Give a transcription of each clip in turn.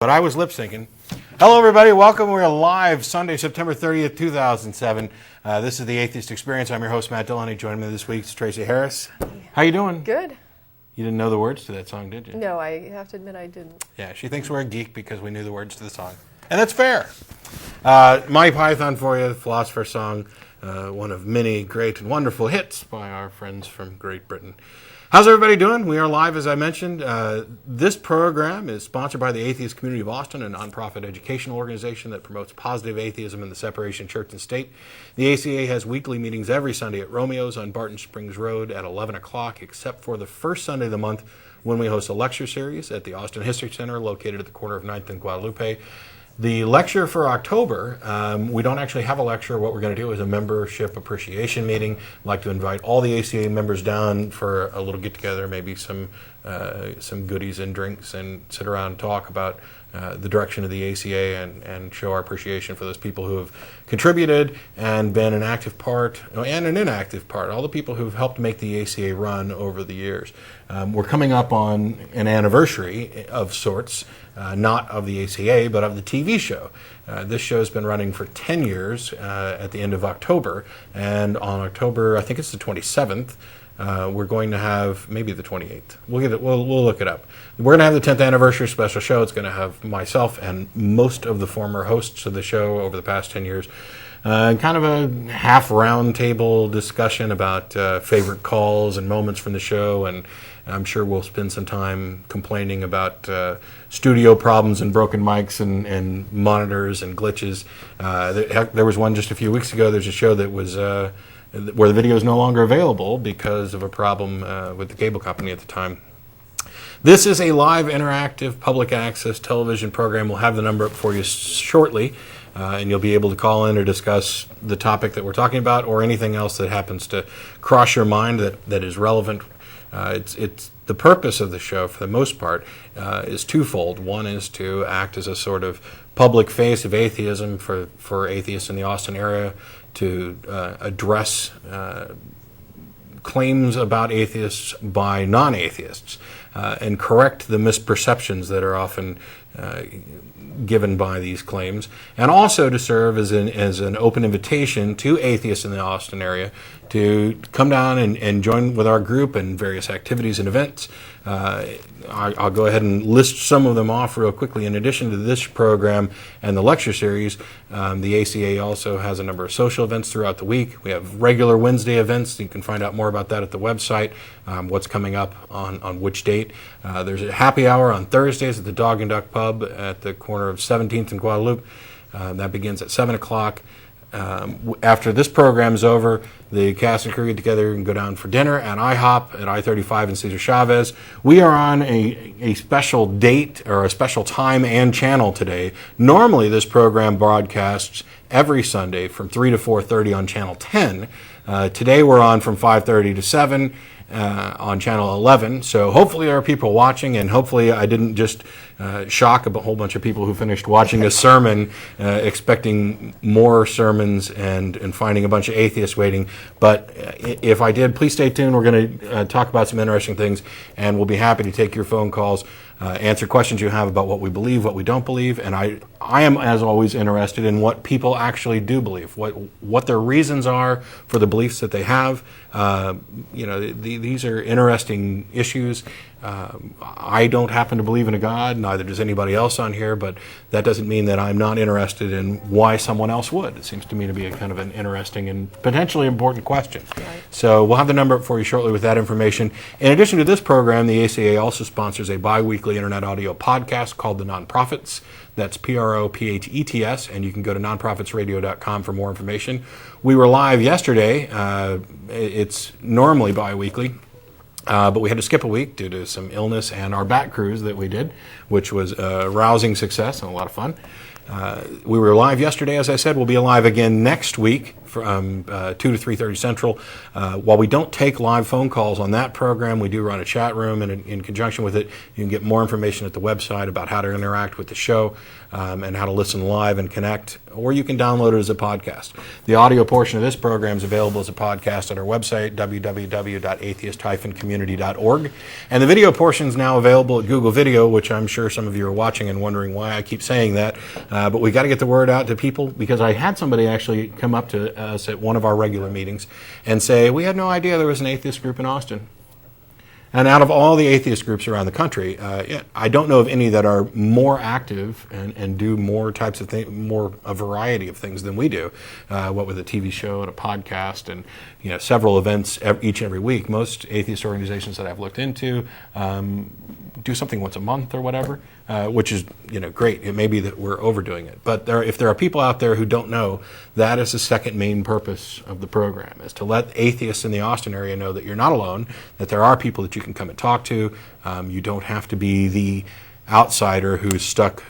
but I was lip syncing. Hello, everybody. Welcome. We're live Sunday, September 30th, 2007. This is the Atheist Experience. I'm your host, Matt Dillahunty. Joining me this week is Tracie Harris. How you doing? Good. You didn't know the words to that song, did you? No, I have to admit I didn't. Yeah, she thinks we're a geek because we knew the words to the song. And that's fair. My Python for you, the Philosopher's Song, one of many great and wonderful hits by our friends from Great Britain. How's everybody doing? We are live, as I mentioned. This program is sponsored by the Atheist Community of Austin, a nonprofit educational organization that promotes positive atheism and the separation of church and state. The ACA has weekly meetings every Sunday at Romeo's on Barton Springs Road at 11 o'clock, except for the first Sunday of the month when we host a lecture series at the Austin History Center located at the corner of 9th and Guadalupe. The lecture for October, we don't actually have a lecture. What we're going to do is a membership appreciation meeting. I'd like to invite all the ACA members down for a little get-together, maybe some goodies and drinks, and sit around and talk about the direction of the ACA and show our appreciation for those people who have contributed and been an active part and an inactive part, all the people who've helped make the ACA run over the years. We're coming up on an anniversary of sorts, not of the ACA, but of the TV show. This show has been running for 10 years at the end of October, and on October, I think it's the 27th, we're going to have, maybe the 28th. We'll look it up. We're going to have the 10th anniversary special show. It's going to have myself and most of the former hosts of the show over the past 10 years. Kind of a half round table discussion about favorite calls and moments from the show, and I'm sure we'll spend some time complaining about studio problems and broken mics and monitors and glitches. There was one just a few weeks ago. There's a show that was where the video is no longer available because of a problem with the cable company at the time. This is a live, interactive, public access television program. We'll have the number up for you shortly, and you'll be able to call in or discuss the topic that we're talking about or anything else that happens to cross your mind that is relevant. It's the purpose of the show, for the most part, is twofold. One is to act as a sort of public face of atheism for atheists in the Austin area, to address claims about atheists by non-atheists and correct the misperceptions that are often given by these claims, and also to serve as an open invitation to atheists in the Austin area to come down and join with our group in various activities and events. I'll go ahead and list some of them off real quickly. In addition to this program and the lecture series, the ACA also has a number of social events throughout the week. We have regular Wednesday events. You can find out more about that at the website, what's coming up on which date. There's a happy hour on Thursdays at the Dog and Duck Pub at the corner of 17th and Guadalupe. That begins at 7 o'clock. After this program is over, the cast and crew get together and go down for dinner at IHOP at I-35 and Cesar Chavez. We are on a special date or a special time and channel today. Normally, this program broadcasts every Sunday from 3 to 4:30 on Channel 10. Today, we're on from 5:30 to 7 on Channel 11. So hopefully there are people watching, and hopefully I didn't just shock a whole bunch of people who finished watching a sermon expecting more sermons and finding a bunch of atheists waiting. But if I did, please stay tuned. We're going to talk about some interesting things, and we'll be happy to take your phone calls, answer questions you have about what we believe, what we don't believe, and I am, as always, interested in what people actually do believe, what their reasons are for the beliefs that they have. These are interesting issues. I don't happen to believe in a God, neither does anybody else on here, but that doesn't mean that I'm not interested in why someone else would. It seems to me to be a kind of an interesting and potentially important question. Right. So we'll have the number up for you shortly with that information. In addition to this program, the ACA also sponsors a bi-weekly internet audio podcast called The Nonprofits. That's PROPHETS, and you can go to nonprofitsradio.com for more information. We were live yesterday. It's normally bi-weekly. But we had to skip a week due to some illness and our bat cruise that we did, which was a rousing success and a lot of fun. We were live yesterday, as I said. We'll be live again next week from 2 to 3:30 Central. While we don't take live phone calls on that program, we do run a chat room, and in conjunction with it, you can get more information at the website about how to interact with the show and how to listen live and connect, or you can download it as a podcast. The audio portion of this program is available as a podcast at our website, www.atheist-community.org, and the video portion is now available at Google Video, which I'm sure some of you are watching and wondering why I keep saying that, but we got to get the word out to people, because I had somebody actually come up to us at one of our regular meetings and say, we had no idea there was an atheist group in Austin. And out of all the atheist groups around the country, I don't know of any that are more active and do more types of things, a variety of things than we do. What with a TV show and a podcast and several events each and every week. Most atheist organizations that I've looked into do something once a month or whatever, which is great. It may be that we're overdoing it, but if there are people out there who don't know, that is the second main purpose of the program, is to let atheists in the Austin area know that you're not alone, that there are people that you can come and talk to. You don't have to be the outsider who's stuck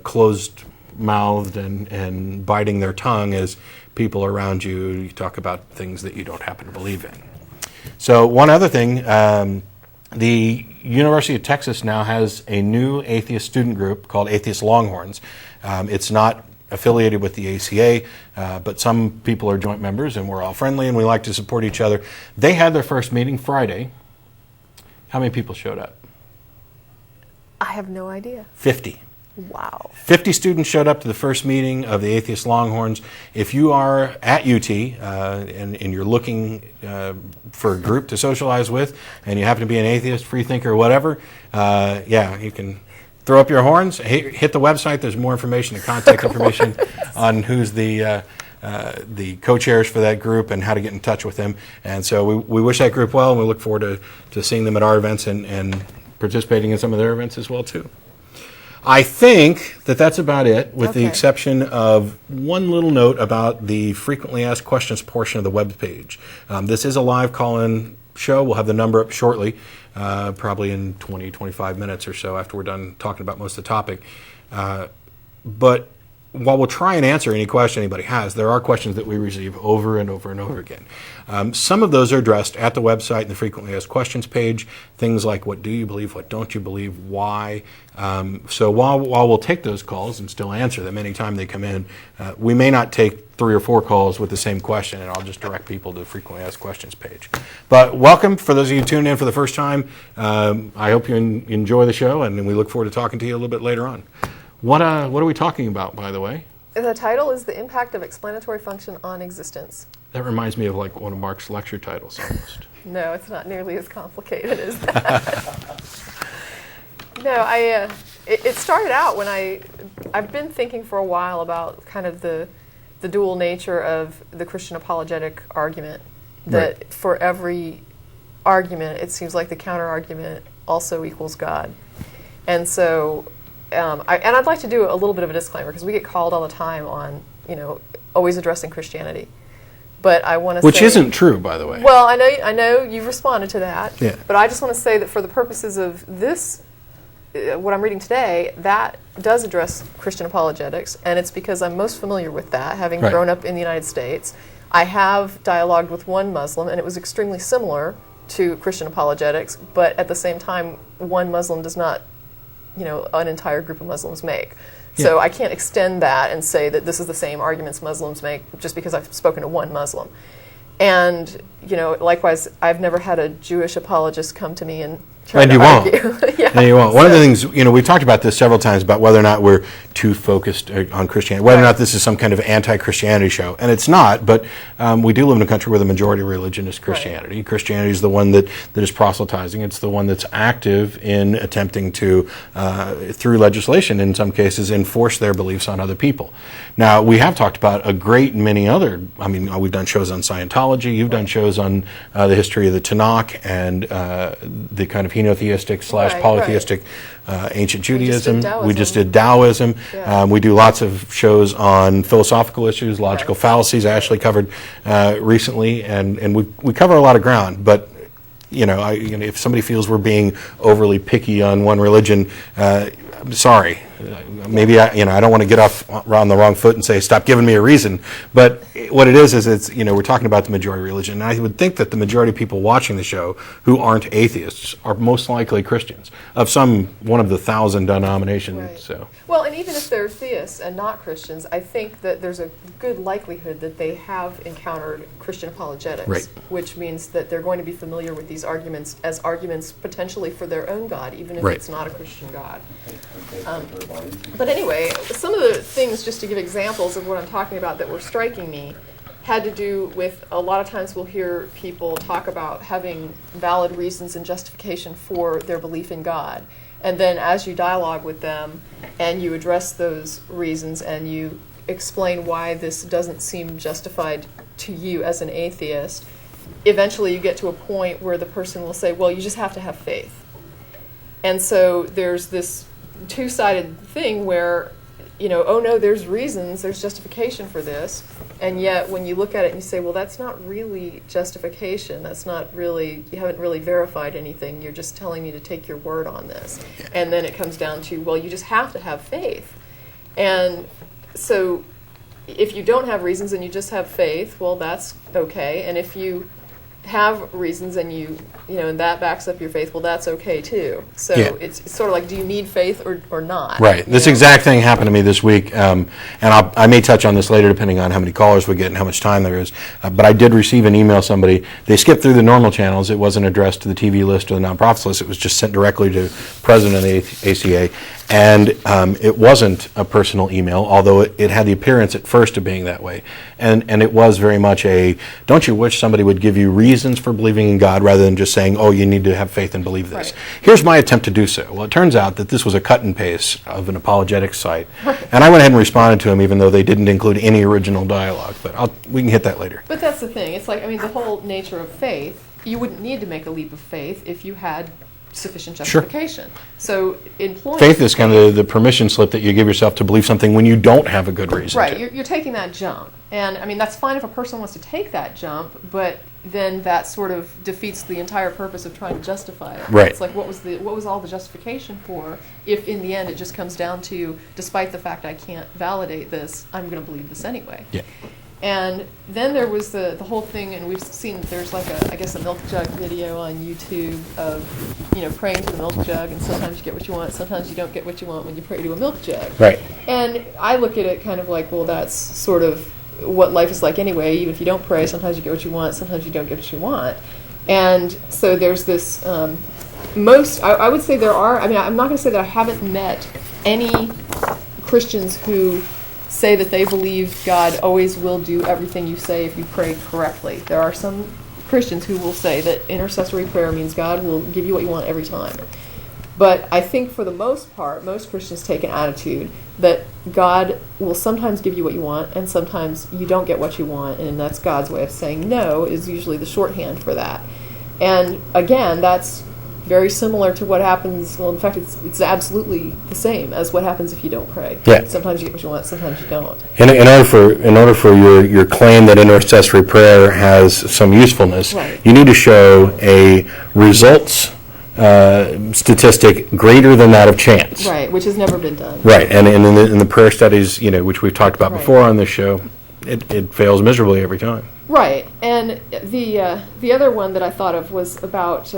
closed-mouthed and biting their tongue as people around you talk about things that you don't happen to believe in. So one other thing, the University of Texas now has a new atheist student group called Atheist Longhorns. It's not affiliated with the ACA, but some people are joint members, and we're all friendly, and we like to support each other. They had their first meeting Friday. How many people showed up? I have no idea. 50. Wow. 50 students showed up to the first meeting of the Atheist Longhorns. If you are at UT and you're looking for a group to socialize with, and you happen to be an atheist, free thinker, or whatever, you can throw up your horns, hit the website. There's more information and contact information on who's the co-chairs for that group and how to get in touch with them. And so we wish that group well, and we look forward to seeing them at our events and participating in some of their events as well, too. I think that's about it, with the exception of one little note about the frequently asked questions portion of the web page. This is a live call-in show. We'll have the number up shortly, probably in 20, 25 minutes or so after we're done talking about most of the topic. But while we'll try and answer any question anybody has, there are questions that we receive over and over and over again. Some of those are addressed at the website in the frequently asked questions page. Things like, what do you believe, what don't you believe, why? So while we'll take those calls and still answer them anytime they come in, we may not take 3 or 4 calls with the same question, and I'll just direct people to the frequently asked questions page. But welcome, for those of you tuning in for the first time. I hope you enjoy the show, and we look forward to talking to you a little bit later on. What are we talking about, by the way? The title is The Impact of Explanatory Function on Existence. That reminds me of like one of Mark's lecture titles almost. No, it's not nearly as complicated as that. No, it started out when I've been thinking for a while about kind of the dual nature of the Christian apologetic argument, that for every argument, it seems like the counter-argument also equals God. And so I'd like to do a little bit of a disclaimer, because we get called all the time on, always addressing Christianity. But I want to say... Which isn't true, by the way. Well, I know you've responded to that. Yeah. But I just want to say that for the purposes of this, what I'm reading today, that does address Christian apologetics, and it's because I'm most familiar with that, having grown up in the United States. I have dialogued with one Muslim, and it was extremely similar to Christian apologetics, but at the same time, one Muslim does not an entire group of Muslims make. So I can't extend that and say that this is the same arguments Muslims make just because I've spoken to one Muslim. And, likewise, I've never had a Jewish apologist come to me and try to argue. And you won't. One of the things, we've talked about this several times, about whether or not we're too focused on Christianity, whether or not this is some kind of anti-Christianity show. And it's not, but we do live in a country where the majority religion is Christianity. Right. Christianity is the one that is proselytizing. It's the one that's active in attempting to, through legislation in some cases, enforce their beliefs on other people. Now, we have talked about a great many other, we've done shows on Scientology, you've done shows on the history of the Tanakh and the kind of henotheistic / polytheistic ancient Judaism. We just did Taoism. Yeah. We do lots of shows on philosophical issues, logical fallacies. Ashley covered recently, and we cover a lot of ground. But if somebody feels we're being overly picky on one religion, I'm sorry. maybe I don't want to get off on the wrong foot and say stop giving me a reason, but what it is it's we're talking about the majority religion, and I would think that the majority of people watching the show who aren't atheists are most likely Christians of one of the 1,000 denominations. Right. So well, and even if they're theists and not Christians, I think that there's a good likelihood that they have encountered Christian apologetics, right. which means that they're going to be familiar with these arguments as arguments potentially for their own God, even if right. it's not a Christian God. But anyway, some of the things, just to give examples of what I'm talking about that were striking me, had to do with, a lot of times we'll hear people talk about having valid reasons and justification for their belief in God. And then as you dialogue with them and you address those reasons and you explain why this doesn't seem justified to you as an atheist, eventually you get to a point where the person will say, well, you just have to have faith. And so there's this two-sided thing where, oh no, there's reasons, there's justification for this, and yet when you look at it and you say, well, that's not really justification, that's not really, you haven't really verified anything, you're just telling me to take your word on this. And then it comes down to, well, you just have to have faith. And so if you don't have reasons and you just have faith, well, that's okay. And if you have reasons and and that backs up your faith, well, that's okay too. So it's sort of like, do you need faith or not? Right. This exact thing happened to me this week, and I may touch on this later depending on how many callers we get and how much time there is, but I did receive an email. Somebody, they skipped through the normal channels. It wasn't addressed to the TV list or the nonprofits list. It was just sent directly to the president of the ACA, and it wasn't a personal email, although it had the appearance at first of being that way. And it was very much don't you wish somebody would give you reasons for believing in God rather than just saying, oh, you need to have faith and believe this. Right. Here's my attempt to do so. Well, it turns out that this was a cut and paste of an apologetics site. Right. And I went ahead and responded to him even though they didn't include any original dialogue. But we can hit that later. But that's the thing. It's like, the whole nature of faith, you wouldn't need to make a leap of faith if you had sufficient justification. Sure. So employing faith is kind of the permission slip that you give yourself to believe something when you don't have a good reason. Right. You're taking that jump. And that's fine if a person wants to take that jump, but then that sort of defeats the entire purpose of trying to justify it. Right. It's like, what was all the justification for if in the end it just comes down to, despite the fact I can't validate this, I'm going to believe this anyway. Yeah. And then there was the whole thing, and we've seen there's like a milk jug video on YouTube of, praying to the milk jug, and sometimes you get what you want, sometimes you don't get what you want when you pray to a milk jug. Right. And I look at it kind of like, well, that's sort of what life is like anyway. Even if you don't pray, sometimes you get what you want, sometimes you don't get what you want. And so there's this, I would say there are, I'm not going to say that I haven't met any Christians who say that they believe God always will do everything you say if you pray correctly. There are some Christians who will say that intercessory prayer means God will give you what you want every time. But I think for the most part, most Christians take an attitude that God will sometimes give you what you want and sometimes you don't get what you want, and that's God's way of saying no is usually the shorthand for that. And again, that's very similar to what happens, well, in fact, it's absolutely the same as what happens if you don't pray. Yeah. Sometimes you get what you want, sometimes you don't. In order for your claim that intercessory prayer has some usefulness, right. You need to show a results statistic greater than that of chance. Right, which has never been done. Right, and in the prayer studies, which we've talked about right. before on this show, it fails miserably every time. Right, and the other one that I thought of was about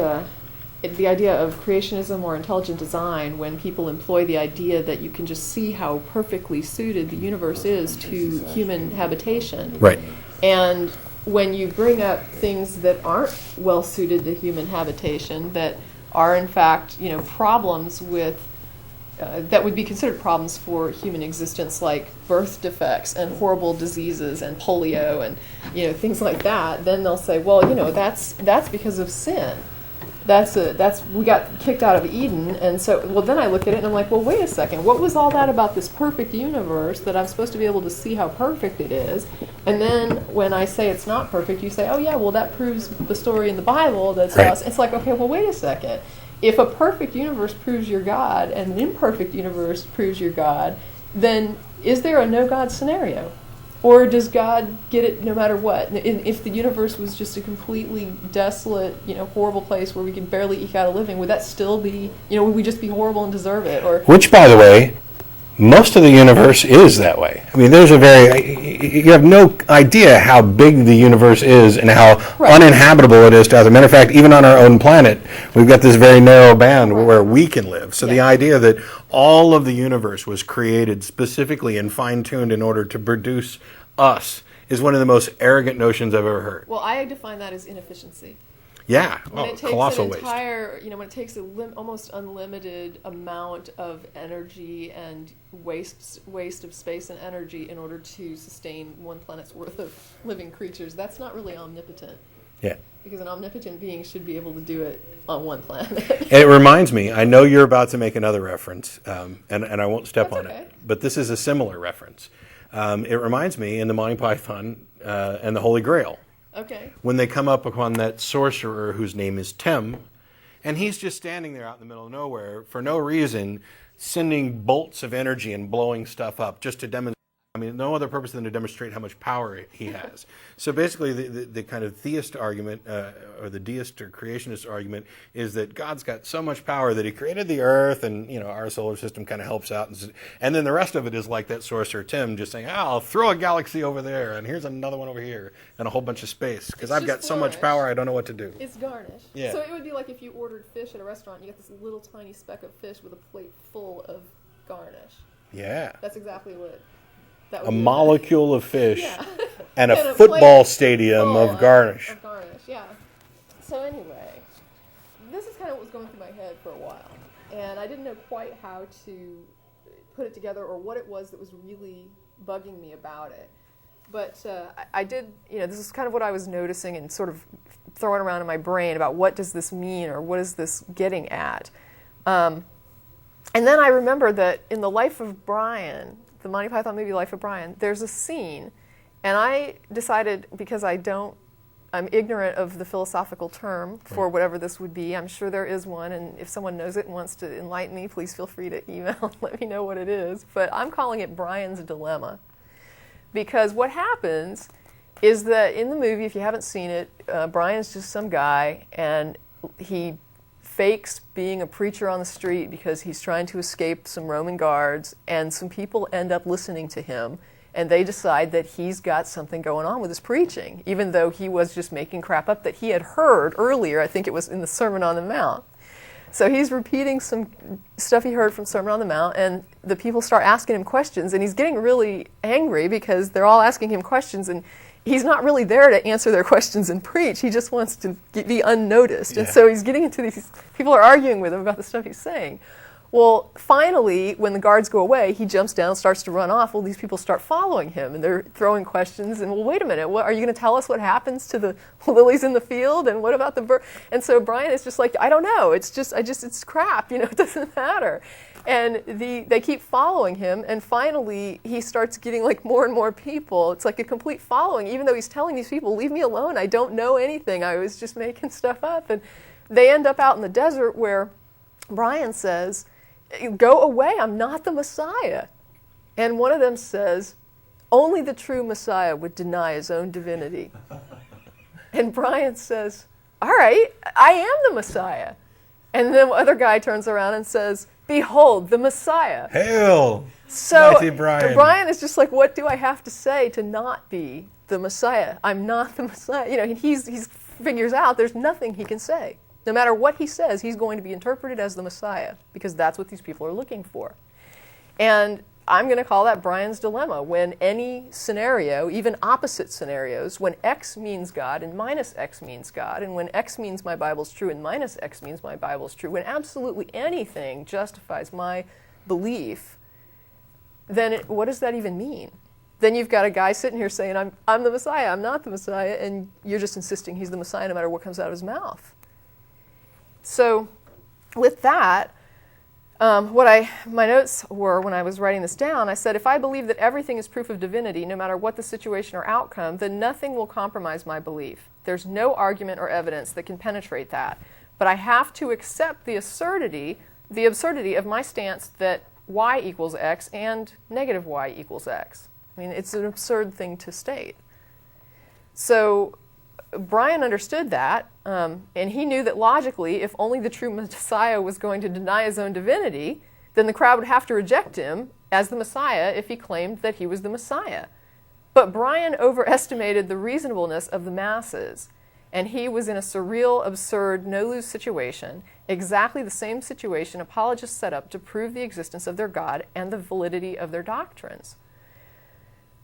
the idea of creationism or intelligent design, when people employ the idea that you can just see how perfectly suited the universe is to human habitation. Right. And when you bring up things that aren't well suited to human habitation, that are in fact, problems with that would be considered problems for human existence, like birth defects and horrible diseases and polio and things like that, then they'll say, well, that's because of sin. We got kicked out of Eden, and so, well, then I look at it and I'm like, well, wait a second, what was all that about this perfect universe that I'm supposed to be able to see how perfect it is? And then when I say it's not perfect, you say, oh yeah, well, that proves the story in the Bible that's right. us. It's like, okay, well, wait a second. If a perfect universe proves your God and an imperfect universe proves your God, then is there a no-God scenario? Or does God get it no matter what? If the universe was just a completely desolate, horrible place where we could barely eke out a living, would that still be, would we just be horrible and deserve it? Or which, by the way, most of the universe is that way. I mean, you have no idea how big the universe is and how uninhabitable it is. As a matter of fact, even on our own planet, we've got this very narrow band where we can live. So the idea that all of the universe was created specifically and fine-tuned in order to produce us is one of the most arrogant notions I've ever heard. Well, I define that as inefficiency. Yeah, When it takes colossal an waste. entire, when it takes almost unlimited amount of energy and waste of space and energy in order to sustain one planet's worth of living creatures, that's not really omnipotent. Yeah. Because an omnipotent being should be able to do it on one planet. It reminds me, I know you're about to make another reference, and I won't step on it, but this is a similar reference. It reminds me in the Monty Python and the Holy Grail. Okay. When they come up upon that sorcerer whose name is Tim, and he's just standing there out in the middle of nowhere for no reason, sending bolts of energy and blowing stuff up just to demonstrate. I mean, no other purpose than to demonstrate how much power he has. So basically, the kind of theist argument, or the deist or creationist argument, is that God's got so much power that he created the earth, and our solar system kind of helps out. And then the rest of it is like that sorcerer Tim just saying, I'll throw a galaxy over there, and here's another one over here, and a whole bunch of space, because I've got so much power I don't know what to do. It's garnish. Yeah. So it would be like if you ordered fish at a restaurant, you get this little tiny speck of fish with a plate full of garnish. Yeah. That's exactly what... A molecule of fish and And a a football stadium of garnish. Of garnish, yeah. So anyway, this is kind of what was going through my head for a while. And I didn't know quite how to put it together or what it was that was really bugging me about it. But I did, this is kind of what I was noticing and sort of throwing around in my brain about what does this mean or what is this getting at. And then I remember that in the life of Brian, the Monty Python movie Life of Brian, there's a scene, and I decided, because I'm ignorant of the philosophical term for whatever this would be. I'm sure there is one, and if someone knows it and wants to enlighten me, please feel free to email and let me know what it is. But I'm calling it Brian's Dilemma, because what happens is that in the movie, if you haven't seen it, Brian's just some guy, and he fakes being a preacher on the street because he's trying to escape some Roman guards, and some people end up listening to him, and they decide that he's got something going on with his preaching, even though he was just making crap up that he had heard earlier. I think it was in the Sermon on the Mount. So he's repeating some stuff he heard from Sermon on the Mount, and the people start asking him questions, and he's getting really angry because they're all asking him questions, and he's not really there to answer their questions and preach. He just wants to be unnoticed. Yeah. And so he's getting into these, people are arguing with him about the stuff he's saying. Well, finally, when the guards go away, he jumps down, starts to run off. Well, these people start following him, and they're throwing questions. And, well, wait a minute, are you going to tell us what happens to the lilies in the field? And what about the bird? And so Brian is just like, I don't know. It's crap. It doesn't matter. And they keep following him, and finally he starts getting like more and more people. It's like a complete following, even though he's telling these people, leave me alone, I don't know anything, I was just making stuff up. And they end up out in the desert where Brian says, go away, I'm not the Messiah. And one of them says, only the true Messiah would deny his own divinity. And Brian says, all right, I am the Messiah. And the other guy turns around and says, behold, the Messiah. Hail, so mighty Brian. Brian is just like, what do I have to say to not be the Messiah? I'm not the Messiah. He figures out there's nothing he can say. No matter what he says, he's going to be interpreted as the Messiah, because that's what these people are looking for. And I'm going to call that Brian's Dilemma. When any scenario, even opposite scenarios, when X means God and minus X means God, and when X means my Bible's true and minus X means my Bible's true, when absolutely anything justifies my belief, then what does that even mean? Then you've got a guy sitting here saying, I'm the Messiah, I'm not the Messiah, and you're just insisting he's the Messiah no matter what comes out of his mouth. So with that, my notes were, when I was writing this down, I said, if I believe that everything is proof of divinity, no matter what the situation or outcome, then nothing will compromise my belief. There's no argument or evidence that can penetrate that. But I have to accept the absurdity of my stance that y equals x and negative y equals x. I mean, it's an absurd thing to state. So Brian understood that, and he knew that logically, if only the true Messiah was going to deny his own divinity, then the crowd would have to reject him, as the Messiah if he claimed that he was the Messiah. But Brian overestimated the reasonableness of the masses, and he was in a surreal, absurd, no-lose situation, exactly the same situation apologists set up to prove the existence of their God and the validity of their doctrines.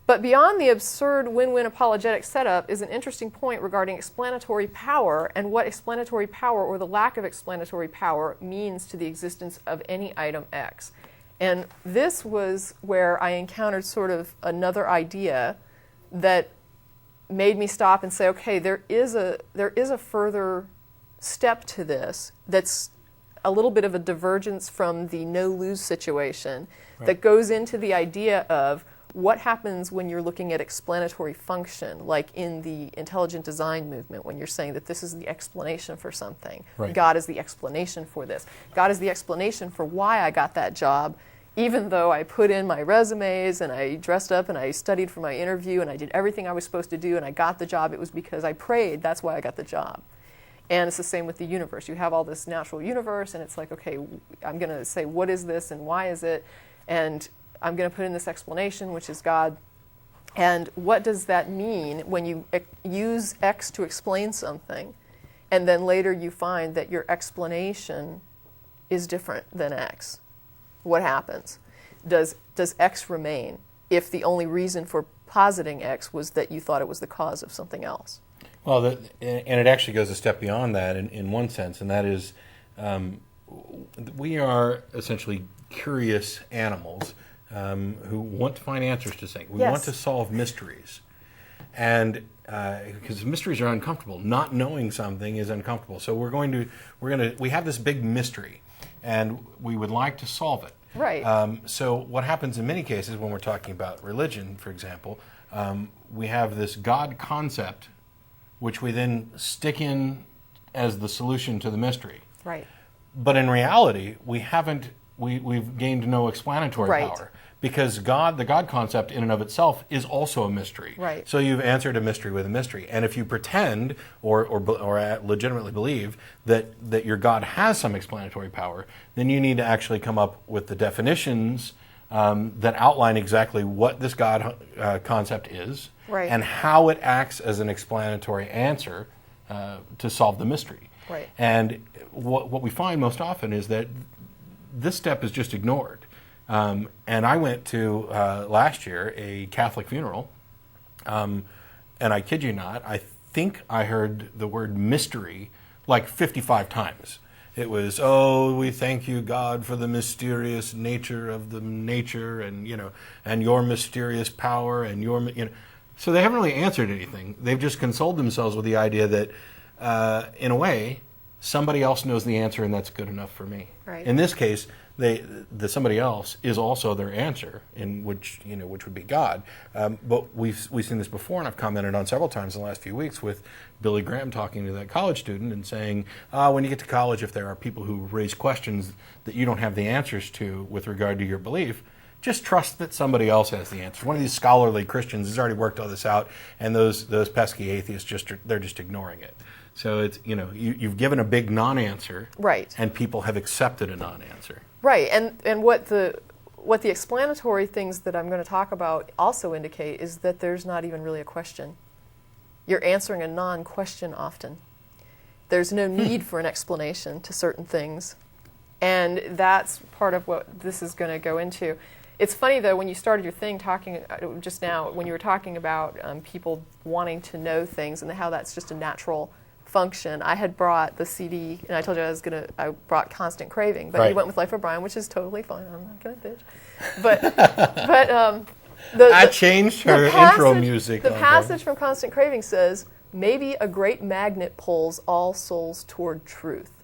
But beyond the absurd win-win apologetic setup is an interesting point regarding explanatory power and what explanatory power or the lack of explanatory power means to the existence of any item X. And this was where I encountered sort of another idea that made me stop and say, okay, there is a further step to this that's a little bit of a divergence from the no-lose situation that goes into the idea of what happens when you're looking at explanatory function, like in the intelligent design movement, when you're saying that this is the explanation for something. Right. God is the explanation for this. God is the explanation for why I got that job, even though I put in my resumes and I dressed up and I studied for my interview and I did everything I was supposed to do and I got the job. It was because I prayed. That's why I got the job. And it's the same with the universe. You have all this natural universe, and it's like, okay, I'm going to say, what is this and why is it? And I'm going to put in this explanation, which is God. And what does that mean when you use X to explain something, and then later you find that your explanation is different than X? What happens? Does X remain if the only reason for positing X was that you thought it was the cause of something else? Well, and it actually goes a step beyond that in one sense, and that is we are essentially curious animals who want to find answers to things. We want to solve mysteries. And because mysteries are uncomfortable. Not knowing something is uncomfortable. So we have this big mystery, and we would like to solve it. Right. So what happens in many cases when we're talking about religion, for example, we have this God concept, which we then stick in as the solution to the mystery. Right. But in reality, we've gained no explanatory power, because the God concept in and of itself is also a mystery. Right. So you've answered a mystery with a mystery. And if you pretend or legitimately believe that your God has some explanatory power, then you need to actually come up with the definitions that outline exactly what this God concept is, and how it acts as an explanatory answer to solve the mystery. Right. And what we find most often is that this step is just ignored. And I went to, last year, a Catholic funeral, and I kid you not, I think I heard the word mystery like 55 times. It was, oh, we thank you, God, for the mysterious nature of the nature, and and your mysterious power, and your. So they haven't really answered anything. They've just consoled themselves with the idea that, in a way, somebody else knows the answer, and that's good enough for me. Right. In this case, the somebody else is also their answer, in which would be God. But we've seen this before, and I've commented on several times in the last few weeks with Billy Graham talking to that college student and saying, when you get to college, if there are people who raise questions that you don't have the answers to with regard to your belief, just trust that somebody else has the answer. One of these scholarly Christians has already worked all this out, and those pesky atheists they're just ignoring it. So it's you've given a big non-answer, right, and people have accepted a non-answer. Right, and what the explanatory things that I'm going to talk about also indicate is that there's not even really a question. You're answering a non-question often. There's no need for an explanation to certain things, and that's part of what this is going to go into. It's funny, though, when you started your thing talking just now, when you were talking about people wanting to know things and how that's just a natural function. I had brought the CD, and I told you I brought Constant Craving, but you went with Life of Brian, which is totally fine. I'm not going to bitch. But I changed her intro music. The passage from Constant Craving says, maybe a great magnet pulls all souls toward truth,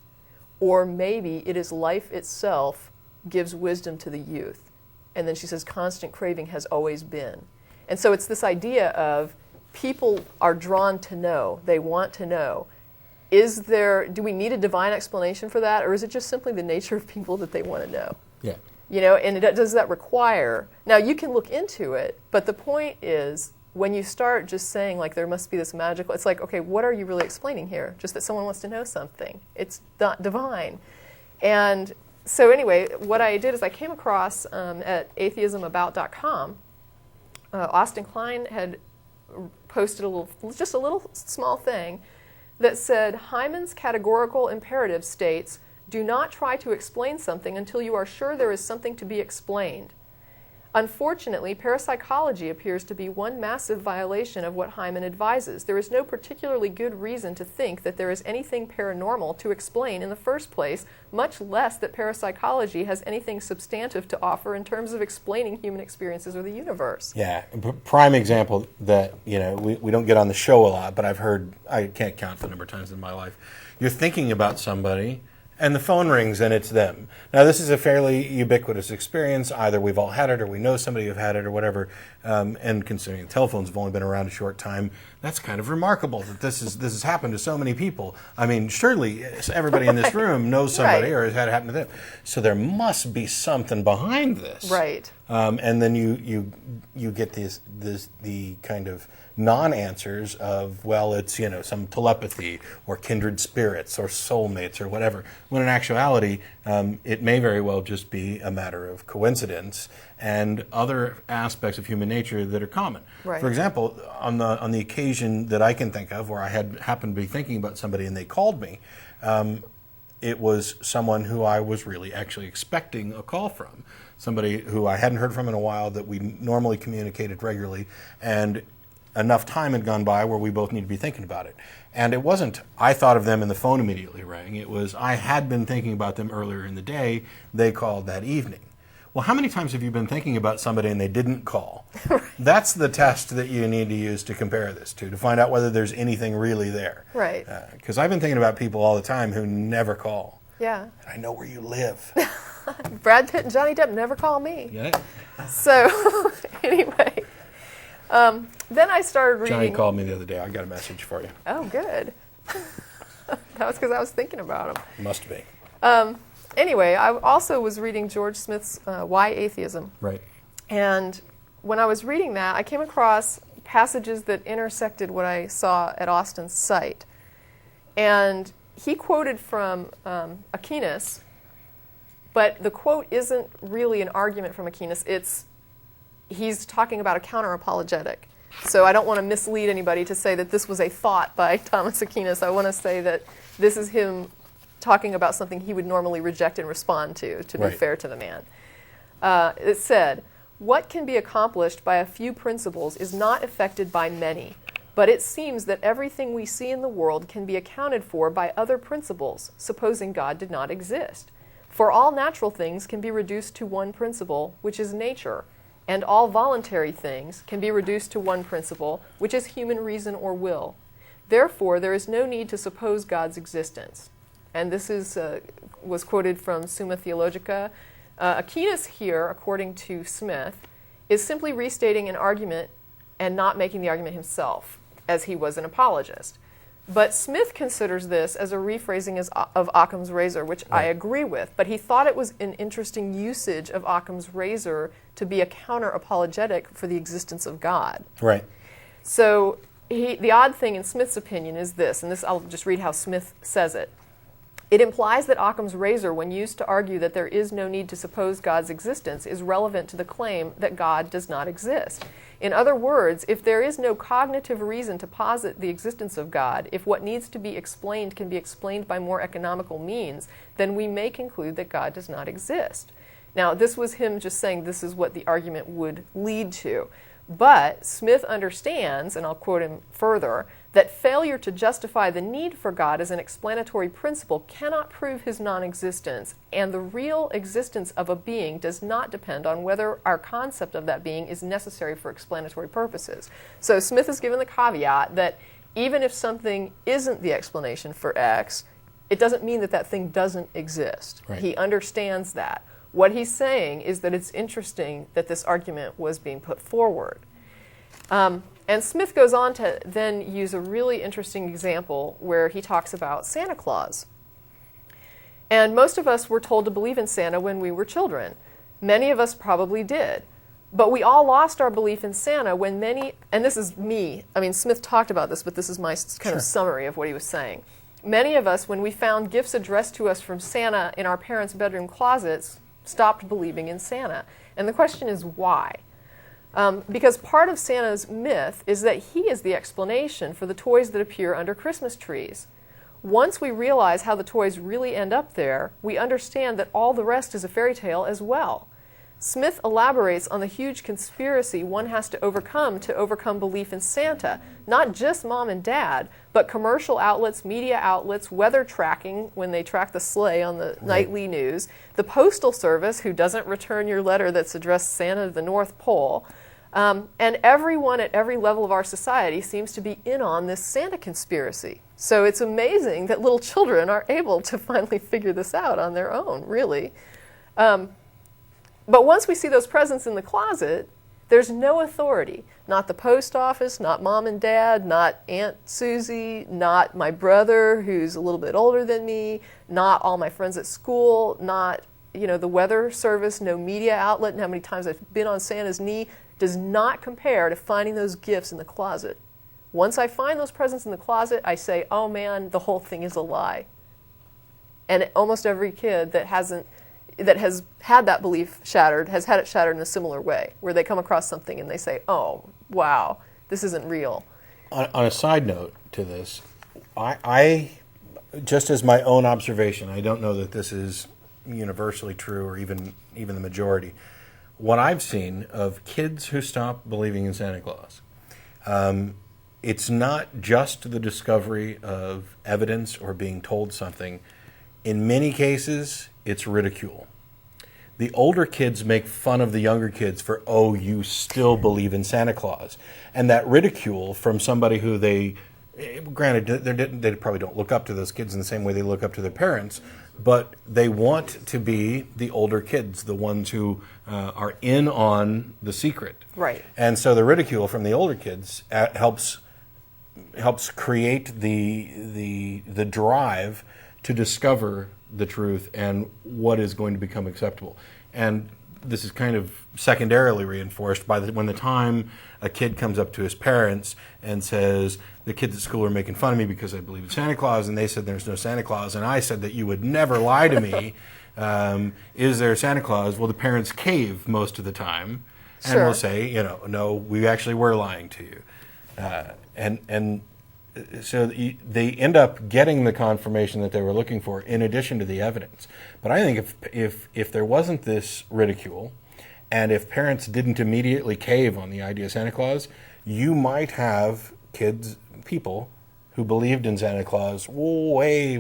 or maybe it is life itself gives wisdom to the youth. And then she says, constant craving has always been. And so it's this idea of people are drawn to know, they want to know. Do we need a divine explanation for that, or is it just simply the nature of people that they want to know? Yeah. And does that require, now you can look into it, but the point is, when you start just saying like there must be this magical, it's like, okay, what are you really explaining here? Just that someone wants to know something. It's not divine. And So anyway, what I did is I came across at atheismabout.com, Austin Klein had posted just a little small thing that said, Hyman's categorical imperative states, do not try to explain something until you are sure there is something to be explained. Unfortunately, parapsychology appears to be one massive violation of what Hyman advises. There is no particularly good reason to think that there is anything paranormal to explain in the first place, much less that parapsychology has anything substantive to offer in terms of explaining human experiences or the universe. Yeah, prime example that, we don't get on the show a lot, but I've heard, I can't count the number of times in my life. You're thinking about somebody, and the phone rings and it's them. Now, this is a fairly ubiquitous experience. Either we've all had it or we know somebody who've had it or whatever. And considering the telephones have only been around a short time, that's kind of remarkable that this has happened to so many people. I mean, surely everybody in this room knows somebody or has had it happen to them. So there must be something behind this. Right. And then you get the kind of non-answers of, well, it's, some telepathy or kindred spirits or soulmates or whatever, when in actuality, it may very well just be a matter of coincidence and other aspects of human nature that are common. Right. For example, on the occasion that I can think of where I had happened to be thinking about somebody and they called me, it was someone who I was really actually expecting a call from, somebody who I hadn't heard from in a while that we normally communicated regularly, and enough time had gone by where we both need to be thinking about it. And it wasn't, I thought of them and the phone immediately rang. It was, I had been thinking about them earlier in the day. They called that evening. Well, how many times have you been thinking about somebody and they didn't call? That's the test that you need to use to compare this to find out whether there's anything really there. Right. Because I've been thinking about people all the time who never call. Yeah. And I know where you live. Brad Pitt and Johnny Depp never call me. Yeah. So, anyway. Then I started reading. Johnny called me the other day. I got a message for you. Oh, good. That was because I was thinking about him. Must be. Anyway, I also was reading George Smith's Why Atheism. Right. And when I was reading that, I came across passages that intersected what I saw at Austin's site. And he quoted from Aquinas, but the quote isn't really an argument from Aquinas. He's talking about a counter-apologetic. So I don't want to mislead anybody to say that this was a thought by Thomas Aquinas. I want to say that this is him talking about something he would normally reject and respond to be fair to the man. It said, what can be accomplished by a few principles is not effected by many, but it seems that everything we see in the world can be accounted for by other principles, supposing God did not exist. For all natural things can be reduced to one principle, which is nature, and all voluntary things can be reduced to one principle, which is human reason or will. Therefore, there is no need to suppose God's existence. And this was quoted from Summa Theologica. Aquinas here, according to Smith, is simply restating an argument and not making the argument himself, as he was an apologist. But Smith considers this as a rephrasing of Occam's razor, which I agree with, but he thought it was an interesting usage of Occam's razor to be a counter-apologetic for the existence of God. Right. So the odd thing in Smith's opinion is this, and this I'll just read how Smith says it. It implies that Occam's razor, when used to argue that there is no need to suppose God's existence, is relevant to the claim that God does not exist. In other words, if there is no cognitive reason to posit the existence of God, if what needs to be explained can be explained by more economical means, then we may conclude that God does not exist. Now, this was him just saying this is what the argument would lead to. But Smith understands, and I'll quote him further, that failure to justify the need for God as an explanatory principle cannot prove his non-existence, and the real existence of a being does not depend on whether our concept of that being is necessary for explanatory purposes. So Smith has given the caveat that even if something isn't the explanation for X, it doesn't mean that that thing doesn't exist. Right. He understands that. What he's saying is that it's interesting that this argument was being put forward. And Smith goes on to then use a really interesting example where he talks about Santa Claus. And most of us were told to believe in Santa when we were children. Many of us probably did. But we all lost our belief in Santa when many, and this is me, I mean, Smith talked about this, but this is my kind of summary of what he was saying. Many of us, when we found gifts addressed to us from Santa in our parents' bedroom closets, stopped believing in Santa. And the question is why? Because part of Santa's myth is that he is the explanation for the toys that appear under Christmas trees. Once we realize how the toys really end up there, we understand that all the rest is a fairy tale as well. Smith elaborates on the huge conspiracy one has to overcome belief in Santa. Not just mom and dad, but commercial outlets, media outlets, weather tracking when they track the sleigh on the nightly news, the Postal Service, who doesn't return your letter that's addressed Santa to the North Pole, and everyone at every level of our society seems to be in on this Santa conspiracy. So it's amazing that little children are able to finally figure this out on their own, really. But once we see those presents in the closet, there's no authority. Not the post office, not mom and dad, not Aunt Susie, not my brother who's a little bit older than me, not all my friends at school, not the weather service, no media outlet, and how many times I've been on Santa's knee, does not compare to finding those gifts in the closet. Once I find those presents in the closet, I say, oh man, the whole thing is a lie. And almost every kid that has had that belief shattered has had it shattered in a similar way, where they come across something and they say, oh, wow, this isn't real. On a side note to this, I just as my own observation, I don't know that this is universally true or even the majority. What I've seen of kids who stop believing in Santa Claus, it's not just the discovery of evidence or being told something. In many cases, it's ridicule. The older kids make fun of the younger kids for, oh, you still believe in Santa Claus. And that ridicule from somebody who granted, they probably don't look up to those kids in the same way they look up to their parents, but they want to be the older kids, the ones who are in on the secret. Right. And so the ridicule from the older kids helps create the drive to discover the truth and what is going to become acceptable. And this is kind of secondarily reinforced by when the time a kid comes up to his parents and says, the kids at school are making fun of me because I believe in Santa Claus, and they said there's no Santa Claus, and I said that you would never lie to me. Is there Santa Claus? Well, the parents cave most of the time and Sure. will say, no, we actually were lying to you. And so they end up getting the confirmation that they were looking for in addition to the evidence. But I think if there wasn't this ridicule, and if parents didn't immediately cave on the idea of Santa Claus, you might have people who believed in Santa Claus way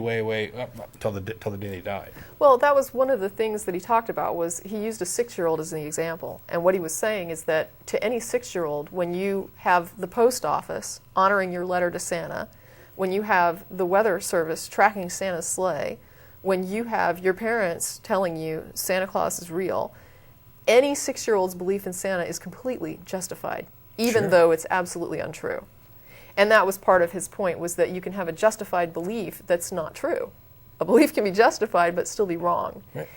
up till the day they died. Well, that was one of the things that he talked about, was he used a 6-year-old as the example. And what he was saying is that to any 6-year-old, when you have the post office honoring your letter to Santa, when you have the weather service tracking Santa's sleigh, when you have your parents telling you Santa Claus is real, any 6-year-old's belief in Santa is completely justified, even Sure. though it's absolutely untrue. And that was part of his point, was that you can have a justified belief that's not true. A belief can be justified but still be wrong. Right.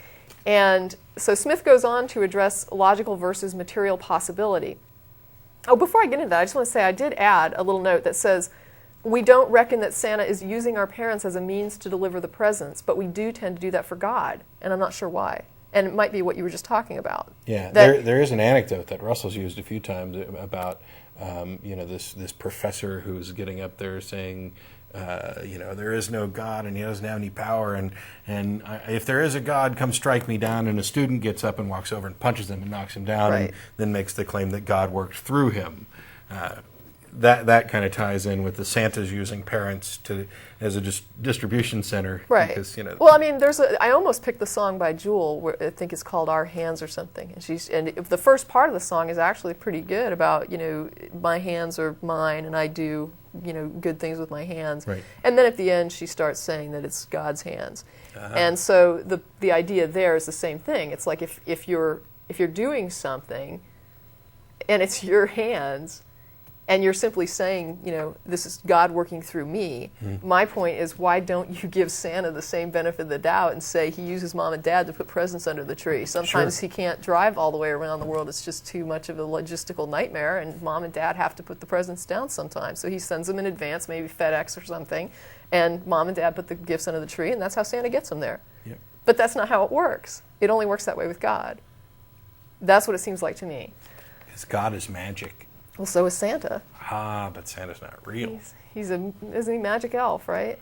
And so Smith goes on to address logical versus material possibility. Oh, before I get into that, I just want to say I did add a little note that says, we don't reckon that Santa is using our parents as a means to deliver the presents, but we do tend to do that for God. And I'm not sure why. And it might be what you were just talking about. Yeah, there is an anecdote that Russell's used a few times about this professor who's getting up there saying, there is no God and he doesn't have any power, and if there is a God, come strike me down. And a student gets up and walks over and punches him and knocks him down, Right. and then makes the claim that God worked through him. That kind of ties in with the Santa's using parents as a distribution center. Right. Because, Well, I mean, I almost picked the song by Jewel, where I think it's called "Our Hands" or something, and the first part of the song is actually pretty good about my hands are mine and I do good things with my hands. Right. And then at the end she starts saying that it's God's hands, and so the idea there is the same thing. It's like if you're doing something, and it's your hands. And you're simply saying, this is God working through me. Mm-hmm. My point is, why don't you give Santa the same benefit of the doubt and say he uses mom and dad to put presents under the tree? Sometimes Sure. he can't drive all the way around the world. It's just too much of a logistical nightmare, and mom and dad have to put the presents down sometimes. So he sends them in advance, maybe FedEx or something, and mom and dad put the gifts under the tree, and that's how Santa gets them there. Yep. But that's not how it works. It only works that way with God. That's what it seems like to me. Because God is magic. Well, so is Santa. But Santa's not real. Isn't he magic elf, right?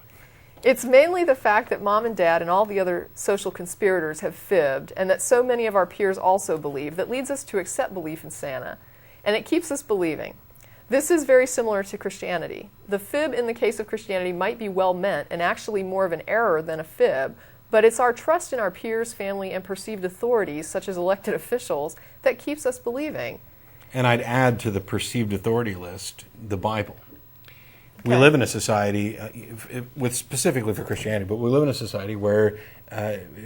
It's mainly the fact that mom and dad and all the other social conspirators have fibbed, and that so many of our peers also believe, that leads us to accept belief in Santa. And it keeps us believing. This is very similar to Christianity. The fib in the case of Christianity might be well meant and actually more of an error than a fib, but it's our trust in our peers, family, and perceived authorities, such as elected officials, that keeps us believing. And I'd add to the perceived authority list the Bible. Okay. We live in a society, with specifically for Christianity, but we live in a society where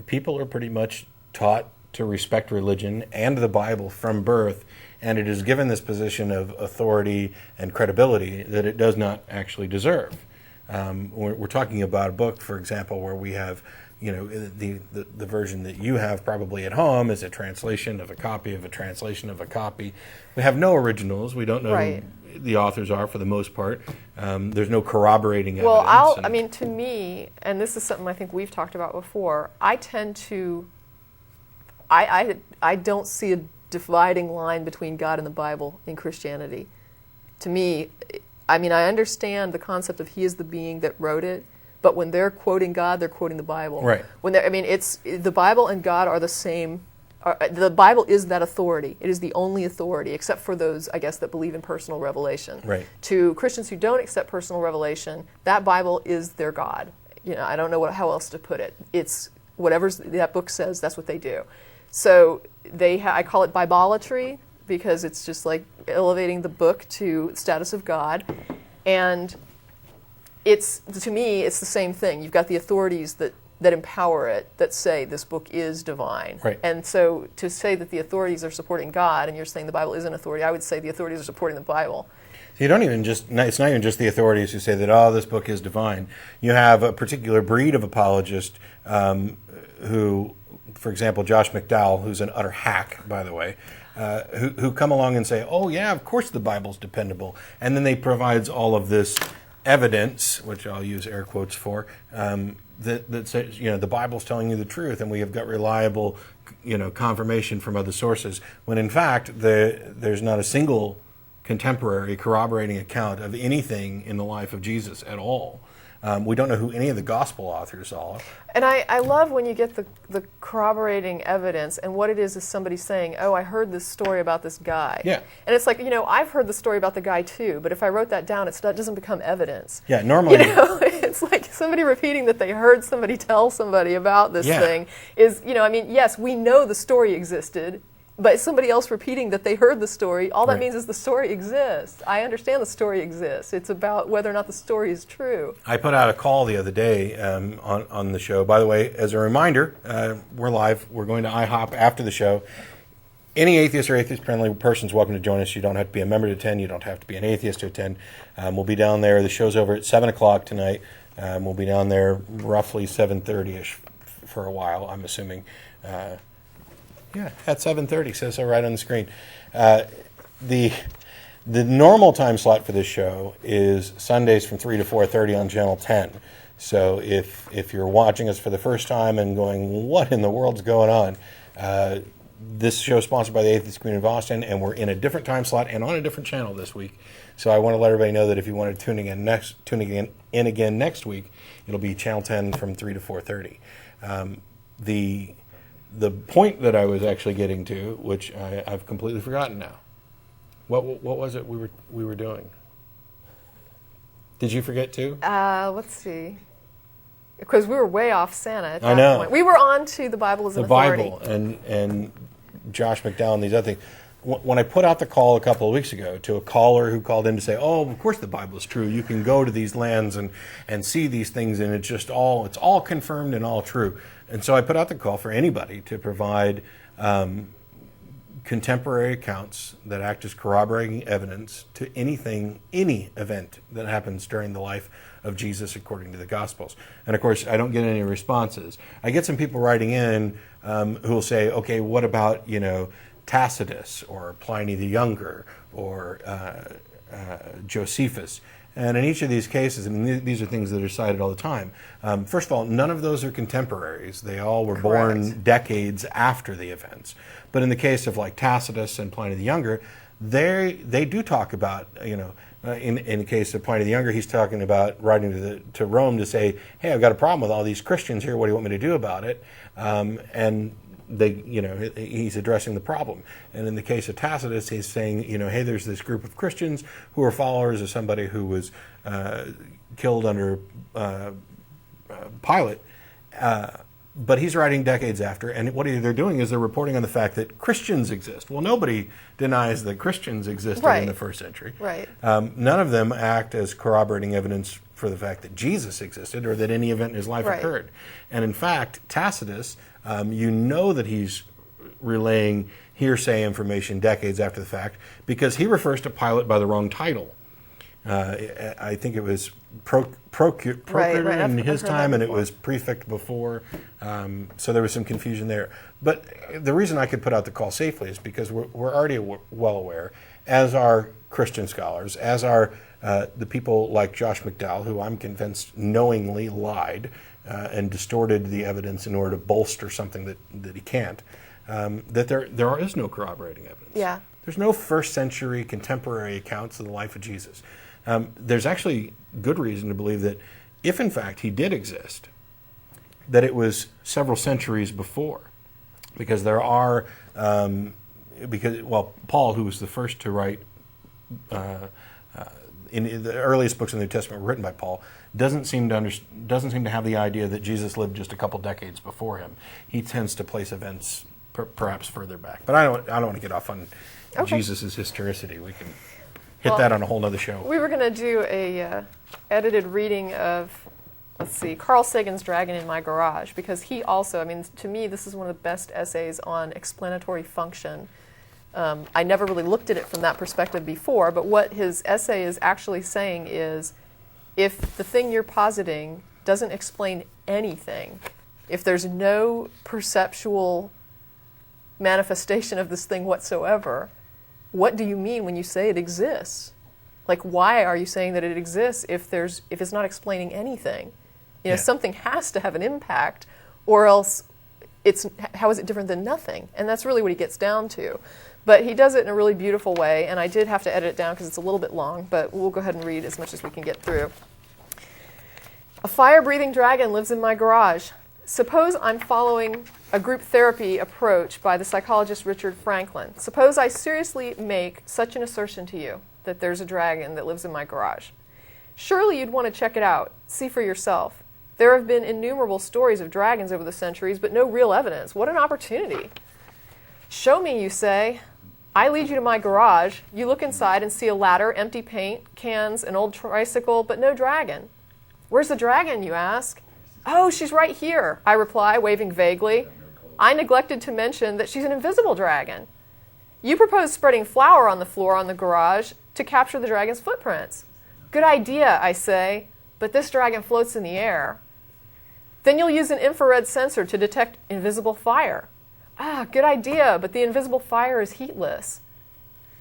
people are pretty much taught to respect religion and the Bible from birth, and it is given this position of authority and credibility that it does not actually deserve. We're talking about a book, for example, where we have, the version that you have probably at home is a translation of a copy of a translation of a copy. We have no originals. We don't know Right. who the authors are for the most part. There's no corroborating evidence. Well, to me, and this is something I think we've talked about before, I tend to, I don't see a dividing line between God and the Bible in Christianity. To me, I understand the concept of He is the being that wrote it, but when they're quoting God, they're quoting the Bible. Right. It's the Bible and God are the same. The Bible is that authority. It is the only authority, except for those, I guess, that believe in personal revelation. Right. To Christians who don't accept personal revelation, that Bible is their God. I don't know how else to put it. It's whatever that book says, that's what they do. So I call it Bibleatry, because it's just like elevating the book to the status of God. And to me, it's the same thing. You've got the authorities that empower it, that say this book is divine. Right. And so to say that the authorities are supporting God, and you're saying the Bible is an authority, I would say the authorities are supporting the Bible. So it's not even just the authorities who say that, this book is divine. You have a particular breed of apologist who, for example, Josh McDowell, who's an utter hack, by the way, who come along and say, oh yeah, of course the Bible's dependable. And then they provides all of this evidence, which I'll use air quotes for, that says, the Bible's telling you the truth, and we have got reliable, confirmation from other sources. When in fact, there's not a single contemporary corroborating account of anything in the life of Jesus at all. We don't know who any of the gospel authors are. And I love when you get the corroborating evidence, and what it is somebody saying, oh, I heard this story about this guy. Yeah. And it's like, I've heard the story about the guy too, but if I wrote that down, it doesn't become evidence. Yeah, normally. It's like somebody repeating that they heard somebody tell somebody about this thing is, yes, we know the story existed, but somebody else repeating that they heard the story, all that means is the story exists. I understand the story exists. It's about whether or not the story is true. I put out a call the other day on the show. By the way, as a reminder, we're live. We're going to IHOP after the show. Any atheist or atheist-friendly person is welcome to join us. You don't have to be a member to attend. You don't have to be an atheist to attend. We'll be down there. The show's over at 7 o'clock tonight. We'll be down there roughly 7:30-ish for a while, I'm assuming. Yeah, at 7:30, says so right on the screen. The normal time slot for this show is Sundays from 3 to 4:30 on Channel 10. So if you're watching us for the first time and going, what in the world's going on? This show is sponsored by the Atheist Community of Austin, and we're in a different time slot and on a different channel this week. So I want to let everybody know that if you want to tune in again next week, it'll be Channel 10 from 3 to 4:30. The point that I was actually getting to, which I've completely forgotten now. What was it we were doing? Did you forget too? Let's see. Because we were way off Santa at that I know. point. We were on to the Bible as an authority. The Bible and Josh McDowell and these other things. When I put out the call a couple of weeks ago to a caller who called in to say, oh, of course the Bible is true. You can go to these lands and see these things, and it's all confirmed and all true. And so I put out the call for anybody to provide contemporary accounts that act as corroborating evidence to any event that happens during the life of Jesus according to the Gospels. And of course, I don't get any responses. I get some people writing in who will say, okay, what about, Tacitus or Pliny the Younger or Josephus? And in each of these cases, these are things that are cited all the time. First of all, none of those are contemporaries. They all were born decades after the events. But in the case of like Tacitus and Pliny the Younger, they do talk about, in the case of Pliny the Younger, he's talking about writing to Rome to say, hey, I've got a problem with all these Christians here. What do you want me to do about it? And he's addressing the problem. And in the case of Tacitus, he's saying, hey, there's this group of Christians who are followers of somebody who was killed under Pilate. But he's writing decades after, and what they're doing is they're reporting on the fact that Christians exist. Well, nobody denies that Christians existed in the first century. Right. None of them act as corroborating evidence for the fact that Jesus existed or that any event in his life occurred. And in fact, Tacitus, that he's relaying hearsay information decades after the fact because he refers to Pilate by the wrong title. I think it was procurator in his time, and it was prefect before. So there was some confusion there. But the reason I could put out the call safely is because we're already well aware, as are Christian scholars, as are the people like Josh McDowell, who I'm convinced knowingly lied and distorted the evidence in order to bolster something that he can't, that there is no corroborating evidence. Yeah. There's no first century contemporary accounts of the life of Jesus. There's actually good reason to believe that if in fact he did exist, that it was several centuries before. Because there are, Paul, who was the first to write, in the earliest books in the New Testament were written by Paul, doesn't seem to have the idea that Jesus lived just a couple decades before him. He tends to place events perhaps further back. But I don't want to get off on Jesus' historicity. We can hit that on a whole nother show. We were going to do a edited reading of, Carl Sagan's Dragon in My Garage, because he also, to me, this is one of the best essays on explanatory function. I never really looked at it from that perspective before, but what his essay is actually saying is, if the thing you're positing doesn't explain anything, if there's no perceptual manifestation of this thing whatsoever, what do you mean when you say it exists? Like, why are you saying that it exists if it's not explaining anything? Something has to have an impact, or else how is it different than nothing? And that's really what he gets down to. But he does it in a really beautiful way, and I did have to edit it down because it's a little bit long, but we'll go ahead and read as much as we can get through. A fire-breathing dragon lives in my garage. Suppose I'm following a group therapy approach by the psychologist Richard Franklin. Suppose I seriously make such an assertion to you that there's a dragon that lives in my garage. Surely you'd want to check it out, see for yourself. There have been innumerable stories of dragons over the centuries, but no real evidence. What an opportunity. Show me, you say. I lead you to my garage. You look inside and see a ladder, empty paint, cans, an old tricycle, but no dragon. Where's the dragon, you ask? Oh, she's right here, I reply, waving vaguely. I neglected to mention that she's an invisible dragon. You propose spreading flour on the floor on the garage to capture the dragon's footprints. Good idea, I say, but this dragon floats in the air. Then you'll use an infrared sensor to detect invisible fire. Ah, good idea, but the invisible fire is heatless.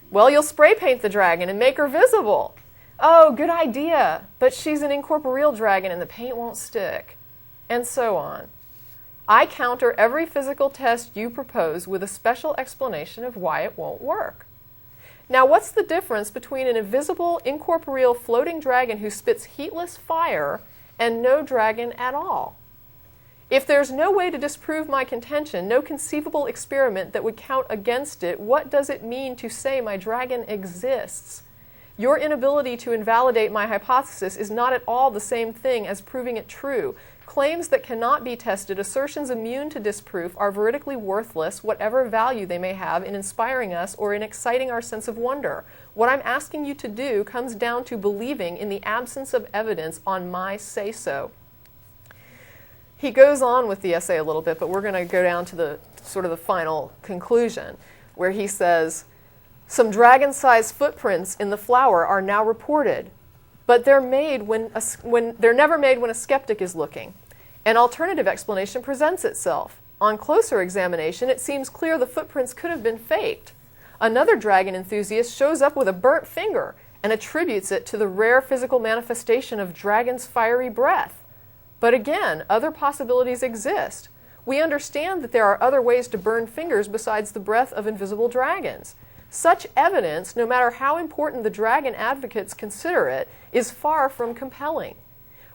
Well, you'll spray paint the dragon and make her visible. Oh, good idea, but she's an incorporeal dragon and the paint won't stick. And so on. I counter every physical test you propose with a special explanation of why it won't work. Now, what's the difference between an invisible, incorporeal floating dragon who spits heatless fire and no dragon at all? If there's no way to disprove my contention, no conceivable experiment that would count against it, what does it mean to say my dragon exists? Your inability to invalidate my hypothesis is not at all the same thing as proving it true. Claims that cannot be tested, assertions immune to disproof, are veridically worthless, whatever value they may have in inspiring us or in exciting our sense of wonder. What I'm asking you to do comes down to believing in the absence of evidence on my say-so. He goes on with the essay a little bit, but we're going to go down to the sort of the final conclusion, where he says, some dragon-sized footprints in the flour are now reported, but they're never made when a skeptic is looking. An alternative explanation presents itself. On closer examination, it seems clear the footprints could have been faked. Another dragon enthusiast shows up with a burnt finger, and attributes it to the rare physical manifestation of dragons' fiery breath. But again, other possibilities exist. We understand that there are other ways to burn fingers besides the breath of invisible dragons. Such evidence, no matter how important the dragon advocates consider it, is far from compelling.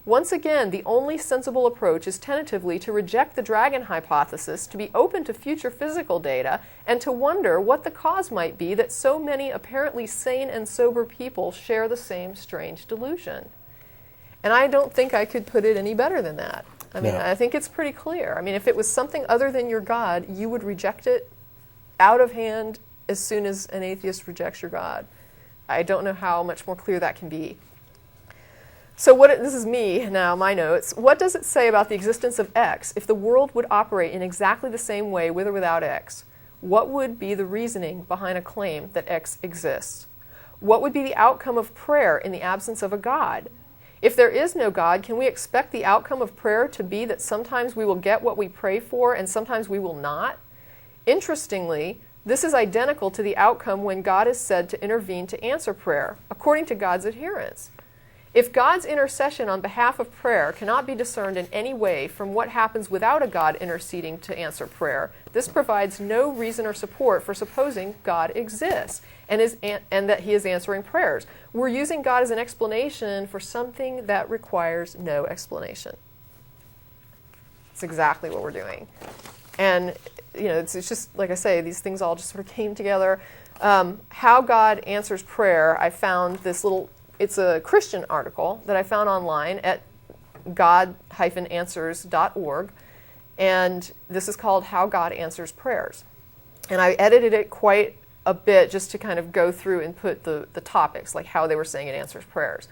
Once again, the only sensible approach is tentatively to reject the dragon hypothesis, to be open to future physical data, and to wonder what the cause might be that so many apparently sane and sober people share the same strange delusion. And I don't think I could put it any better than that. I mean, I think it's pretty clear. I mean, if it was something other than your God, you would reject it out of hand as soon as an atheist rejects your God. I don't know how much more clear that can be. So this is me now, my notes. What does it say about the existence of X if the world would operate in exactly the same way with or without X? What would be the reasoning behind a claim that X exists? What would be the outcome of prayer in the absence of a God? If there is no God, can we expect the outcome of prayer to be that sometimes we will get what we pray for and sometimes we will not? Interestingly, this is identical to the outcome when God is said to intervene to answer prayer, according to God's adherents. If God's intercession on behalf of prayer cannot be discerned in any way from what happens without a God interceding to answer prayer, this provides no reason or support for supposing God exists and that he is answering prayers. We're using God as an explanation for something that requires no explanation. That's exactly what we're doing. And it's just, like I say, these things all just sort of came together. How God answers prayer, I found this little... It's a Christian article that I found online at god-answers.org, and this is called How God Answers Prayers. And I edited it quite a bit just to kind of go through and put the topics, like how they were saying it answers prayers.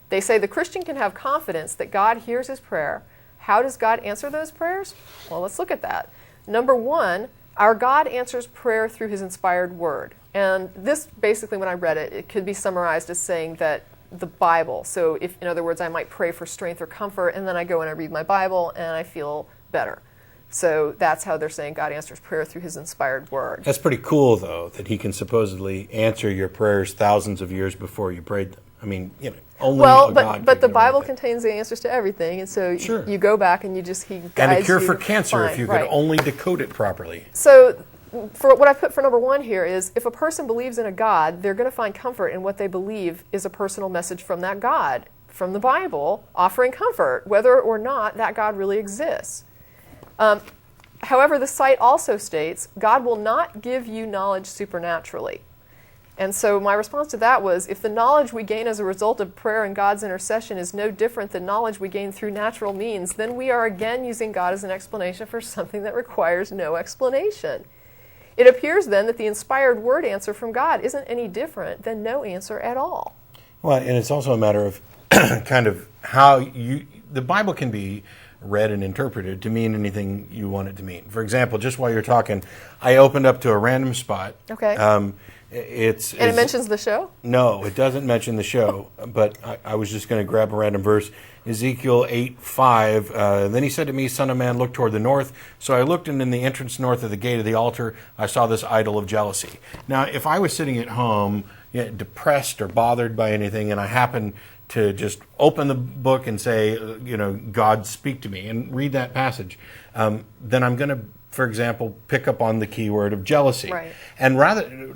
They say the Christian can have confidence that God hears his prayer. How does God answer those prayers? Well, let's look at that. Number one, our God answers prayer through his inspired word. And this, basically, when I read it, it could be summarized as saying that the Bible. So if, in other words, I might pray for strength or comfort, and then I go and I read my Bible, and I feel better. So that's how they're saying God answers prayer through his inspired word. That's pretty cool, though, that he can supposedly answer your prayers thousands of years before you prayed them. I mean, only God. But the Bible contains the answers to everything, and so you go back and he guides you. And a cure for cancer, if you could only decode it properly. So for what I put for number one here is, if a person believes in a God, they're going to find comfort in what they believe is a personal message from that God, from the Bible, offering comfort, whether or not that God really exists. However, the site also states, God will not give you knowledge supernaturally. And so my response to that was, if the knowledge we gain as a result of prayer and God's intercession is no different than knowledge we gain through natural means, then we are again using God as an explanation for something that requires no explanation. It appears then that the inspired word answer from God isn't any different than no answer at all. Well, and it's also a matter of kind of how the Bible can be read and interpreted to mean anything you want it to mean. For example, just while you're talking, I opened up to a random spot. Okay. It mentions the show? No, it doesn't mention the show, but I was just going to grab a random verse. Ezekiel 8:5. Then he said to me, Son of man, look toward the north. So I looked, and in the entrance north of the gate of the altar, I saw this idol of jealousy. Now, if I was sitting at home, depressed or bothered by anything, and I happened to just open the book and say, God, speak to me, and read that passage, then I'm going to, for example, pick up on the keyword of jealousy. Right. And rather,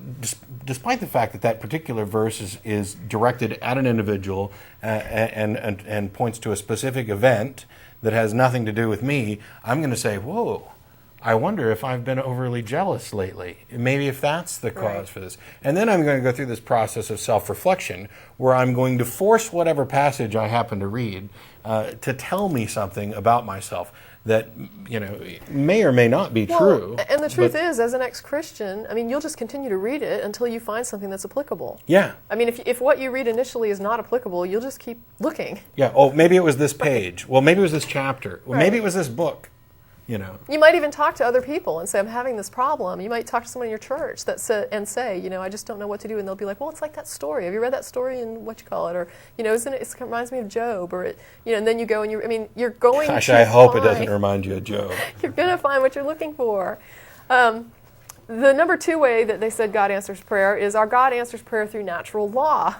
despite the fact that that particular verse is directed at an individual and points to a specific event that has nothing to do with me, I'm going to say, whoa, I wonder if I've been overly jealous lately. Maybe if that's the cause for this. And then I'm going to go through this process of self-reflection where I'm going to force whatever passage I happen to read to tell me something about myself that may or may not be true. And the truth is, as an ex-Christian, I mean, you'll just continue to read it until you find something that's applicable. Yeah. I mean, if what you read initially is not applicable, you'll just keep looking. Yeah. Oh, maybe it was this page. Well, maybe it was this chapter. Well, maybe it was this book. You might even talk to other people and say, I'm having this problem. You might talk to someone in your church and say, I just don't know what to do. And they'll be like, well, it's like that story. Have you read that story in what you call it? Or, isn't it reminds me of Job. Or, and then you go and you're going Gosh, to I hope it doesn't remind you of Job. You're going to find what you're looking for. The number two way that they said God answers prayer is our God answers prayer through natural law.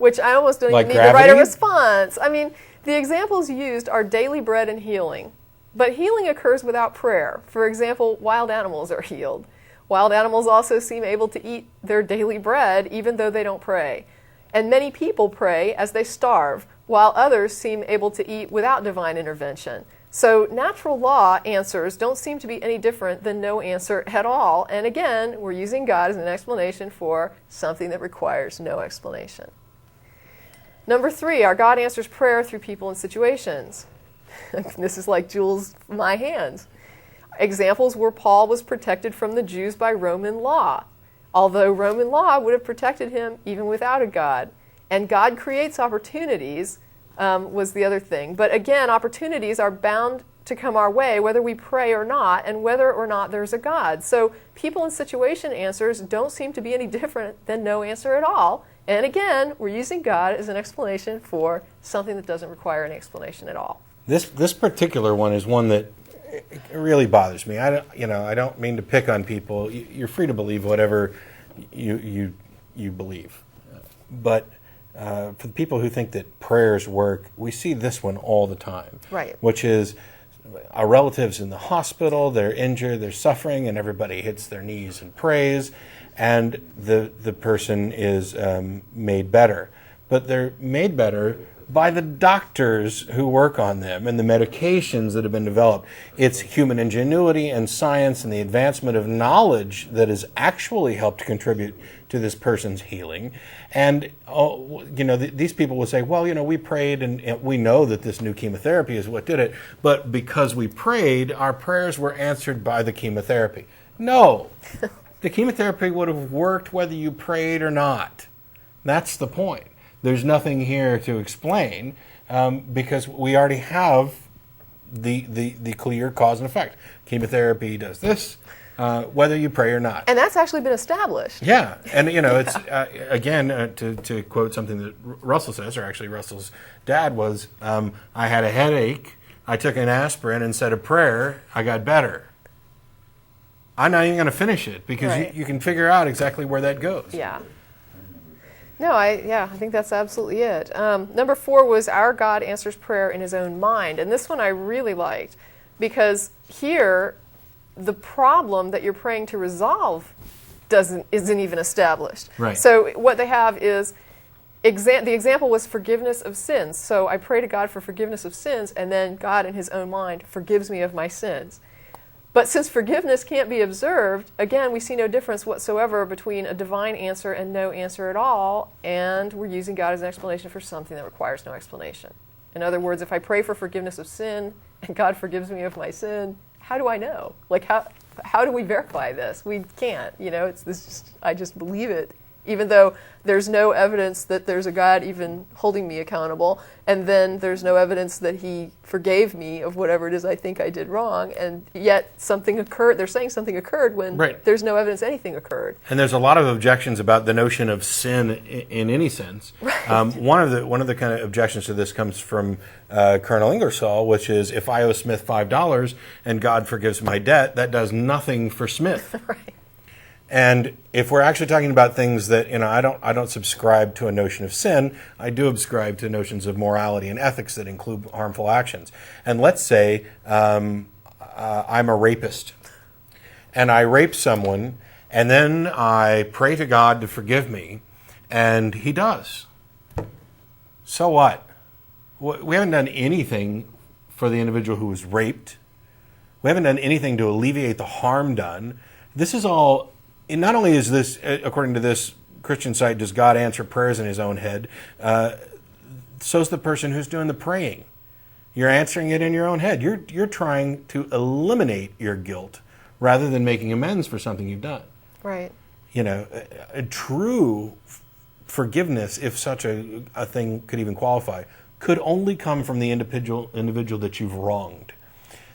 which I almost don't Like even need to write a gravity? response. I mean, the examples used are daily bread and healing. But healing occurs without prayer. For example, wild animals are healed. Wild animals also seem able to eat their daily bread even though they don't pray. And many people pray as they starve, while others seem able to eat without divine intervention. So natural law answers don't seem to be any different than no answer at all. And again, we're using God as an explanation for something that requires no explanation. Number 3, our God answers prayer through people and situations. This is like Jules' my hands. Examples where Paul was protected from the Jews by Roman law, although Roman law would have protected him even without a God. And God creates opportunities, was the other thing. But again, opportunities are bound to come our way whether we pray or not, and whether or not there's a God. So people and situation answers don't seem to be any different than no answer at all. And again, we're using God as an explanation for something that doesn't require any explanation at all. This particular one is one that it really bothers me. I don't mean to pick on people. You're free to believe whatever you believe, but for the people who think that prayers work, we see this one all the time. Right. Which is our relatives in the hospital, they're injured, they're suffering, and everybody hits their knees and prays, and the person is made better. But they're made better by the doctors who work on them and the medications that have been developed. It's human ingenuity and science and the advancement of knowledge that has actually helped contribute to this person's healing. And these people will say, well, we prayed and we know that this new chemotherapy is what did it, but because we prayed, our prayers were answered by the chemotherapy. No, the chemotherapy would have worked whether you prayed or not. That's the point. There's nothing here to explain because we already have the clear cause and effect. Chemotherapy does this, whether you pray or not. And that's actually been established. Yeah, and it's again to quote something that Russell says, or actually Russell's dad was, I had a headache, I took an aspirin and said a prayer, I got better. I'm not even going to finish it because Right. you can figure out exactly where that goes. Yeah. No, I think that's absolutely it. Number 4 was our God answers prayer in his own mind. And this one I really liked because here the problem that you're praying to resolve isn't even established. Right. So what they have is the example was forgiveness of sins. So I pray to God for forgiveness of sins, and then God in his own mind forgives me of my sins. But since forgiveness can't be observed, again, we see no difference whatsoever between a divine answer and no answer at all, and we're using God as an explanation for something that requires no explanation. In other words, if I pray for forgiveness of sin and God forgives me of my sin, how do I know? Like, how do we verify this? We can't. I just believe it, even though there's no evidence that there's a God even holding me accountable, and then there's no evidence that he forgave me of whatever it is I think I did wrong, and yet something occurred. They're saying something occurred when Right. there's no evidence anything occurred. And there's a lot of objections about the notion of sin in any sense. Right. One of the kind of objections to this comes from Colonel Ingersoll, which is if I owe Smith $5 and God forgives my debt, that does nothing for Smith. Right. And if we're actually talking about things that, I don't subscribe to a notion of sin, I do subscribe to notions of morality and ethics that include harmful actions. And let's say I'm a rapist, and I rape someone, and then I pray to God to forgive me, and he does. So what? We haven't done anything for the individual who was raped. We haven't done anything to alleviate the harm done. This is all... And not only is this, according to this Christian site, does God answer prayers in his own head, so's the person who's doing the praying. You're answering it in your own head. You're trying to eliminate your guilt rather than making amends for something you've done. Right. A true forgiveness, if such a thing could even qualify, could only come from the individual that you've wronged.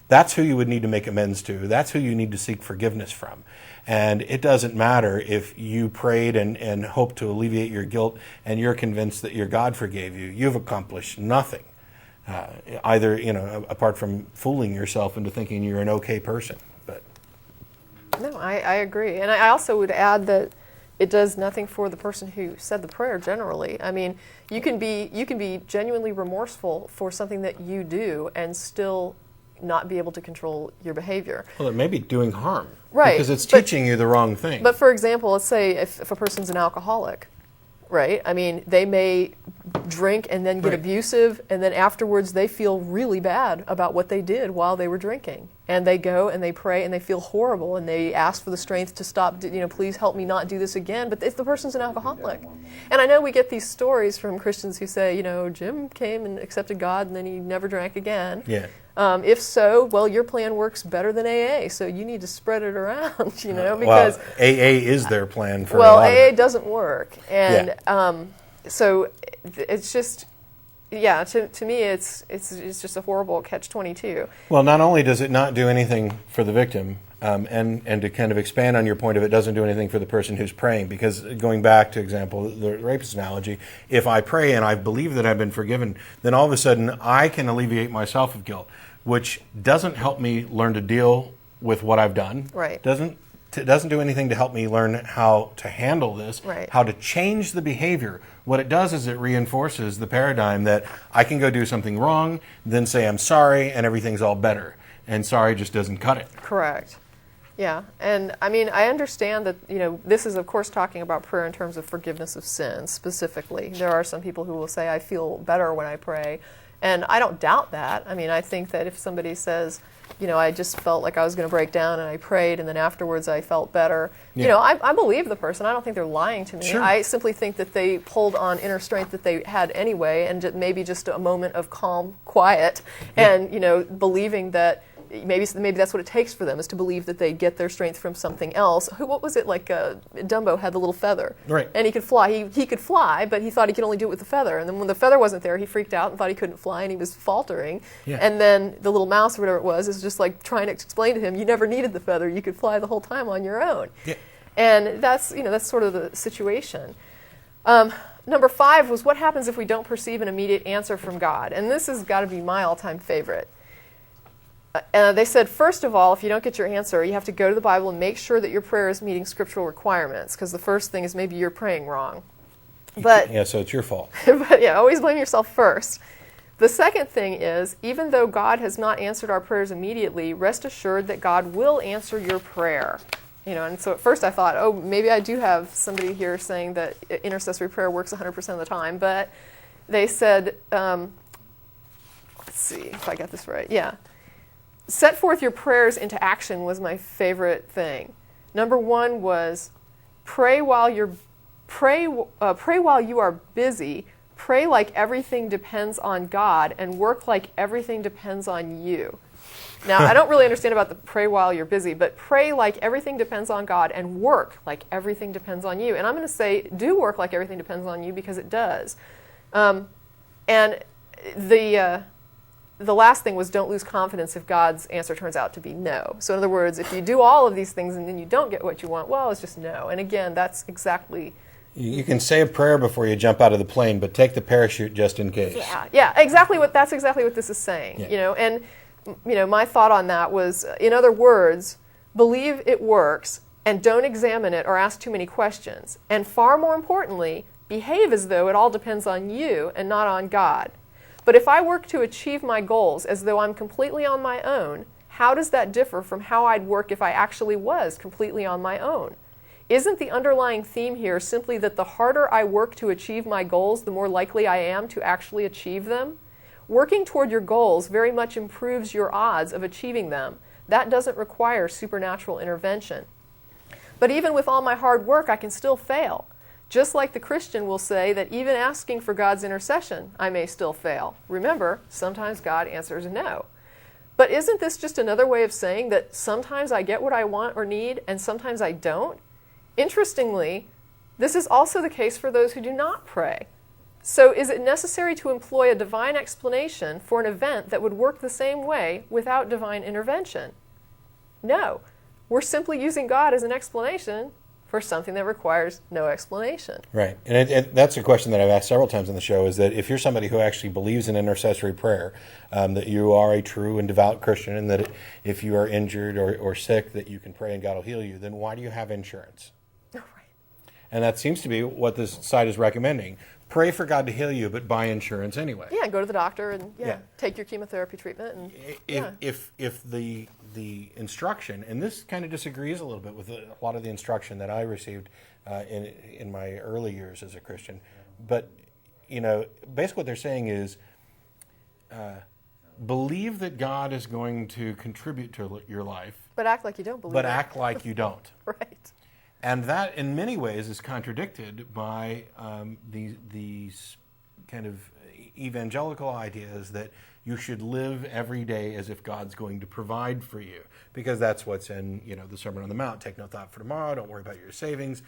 That's who you would need to make amends to. That's who you need to seek forgiveness from. And it doesn't matter if you prayed and hoped to alleviate your guilt and you're convinced that your God forgave you. You've accomplished nothing, either apart from fooling yourself into thinking you're an okay person. But No, I agree. And I also would add that it does nothing for the person who said the prayer generally. I mean, you can be genuinely remorseful for something that you do and still not be able to control your behavior. Well, it may be doing harm. Right. Because it's teaching you the wrong thing. But for example, let's say if a person's an alcoholic, right? I mean, they may drink and then get abusive, and then afterwards they feel really bad about what they did while they were drinking. And they go and they pray and they feel horrible and they ask for the strength to stop, please help me not do this again. But if the person's an alcoholic. And I know we get these stories from Christians who say, Jim came and accepted God and then he never drank again. Yeah. If so, well, your plan works better than AA, so you need to spread it around, because... Well, AA is their plan for well, a lot AA of it. doesn't work. And so it's just... Yeah, to me, it's just a horrible catch-22. Well, not only does it not do anything for the victim, and to kind of expand on your point of it doesn't do anything for the person who's praying, because going back to example, the rapist analogy, if I pray and I believe that I've been forgiven, then all of a sudden I can alleviate myself of guilt, which doesn't help me learn to deal with what I've done. Right. Doesn't do anything to help me learn how to handle this, right. how to change the behavior. What it does is it reinforces the paradigm that I can go do something wrong, then say I'm sorry, and everything's all better. And sorry just doesn't cut it. Correct. Yeah, and I mean, I understand that, this is, of course, talking about prayer in terms of forgiveness of sins specifically. There are some people who will say, I feel better when I pray, and I don't doubt that. I mean, I think that if somebody says, I just felt like I was going to break down and I prayed and then afterwards I felt better, I believe the person. I don't think they're lying to me. Sure. I simply think that they pulled on inner strength that they had anyway, and maybe just a moment of calm quiet and, believing that maybe that's what it takes for them, is to believe that they get their strength from something else. What was it, like Dumbo had the little feather. Right. And he could fly. He could fly, but he thought he could only do it with the feather. And then when the feather wasn't there, he freaked out and thought he couldn't fly, and he was faltering. Yeah. And then the little mouse, or whatever it was, is just like trying to explain to him, you never needed the feather. You could fly the whole time on your own. Yeah. And that's sort of the situation. Number 5 was, what happens if we don't perceive an immediate answer from God? And this has got to be my all-time favorite. They said, first of all, if you don't get your answer, you have to go to the Bible and make sure that your prayer is meeting scriptural requirements, because the first thing is maybe you're praying wrong. So it's your fault. But always blame yourself first. The second thing is, even though God has not answered our prayers immediately, rest assured that God will answer your prayer. And so at first I thought, oh, maybe I do have somebody here saying that intercessory prayer works 100% of the time, but they said, let's see if I got this right. Yeah. Set forth your prayers into action was my favorite thing. Number 1 was pray while you are busy. Pray like everything depends on God, and work like everything depends on you. Now, I don't really understand about the pray while you're busy, but pray like everything depends on God and work like everything depends on you. And I'm going to say do work like everything depends on you, because it does. And the last thing was, don't lose confidence if God's answer turns out to be no. So in other words, if you do all of these things and then you don't get what you want, well, it's just no. And again, that's exactly... You can say a prayer before you jump out of the plane, but take the parachute just in case. Yeah, that's exactly what this is saying. Yeah. And my thought on that was, in other words, believe it works and don't examine it or ask too many questions. And far more importantly, behave as though it all depends on you and not on God. But if I work to achieve my goals as though I'm completely on my own, how does that differ from how I'd work if I actually was completely on my own? Isn't the underlying theme here simply that the harder I work to achieve my goals, the more likely I am to actually achieve them? Working toward your goals very much improves your odds of achieving them. That doesn't require supernatural intervention. But even with all my hard work, I can still fail. Just like the Christian will say that even asking for God's intercession, I may still fail. Remember, sometimes God answers no. But isn't this just another way of saying that sometimes I get what I want or need and sometimes I don't? Interestingly, this is also the case for those who do not pray. So is it necessary to employ a divine explanation for an event that would work the same way without divine intervention? No. We're simply using God as an explanation for something that requires no explanation. Right. And that's a question that I've asked several times on the show, is that if you're somebody who actually believes in intercessory prayer, that you are a true and devout Christian, and that if you are injured or sick, that you can pray and God will heal you, then why do you have insurance? Oh, And that seems to be what this site is recommending. Pray for God to heal you, but buy insurance anyway. Yeah, go to the doctor and take your chemotherapy treatment. And if the instruction, and this kind of disagrees a little bit with a lot of the instruction that I received in my early years as a Christian, but basically what they're saying is believe that God is going to contribute to your life, but act like you don't believe. But act like you don't. Right. And that, in many ways, is contradicted by these kind of evangelical ideas that you should live every day as if God's going to provide for you, because that's what's in the Sermon on the Mount. Take no thought for tomorrow. Don't worry about your savings.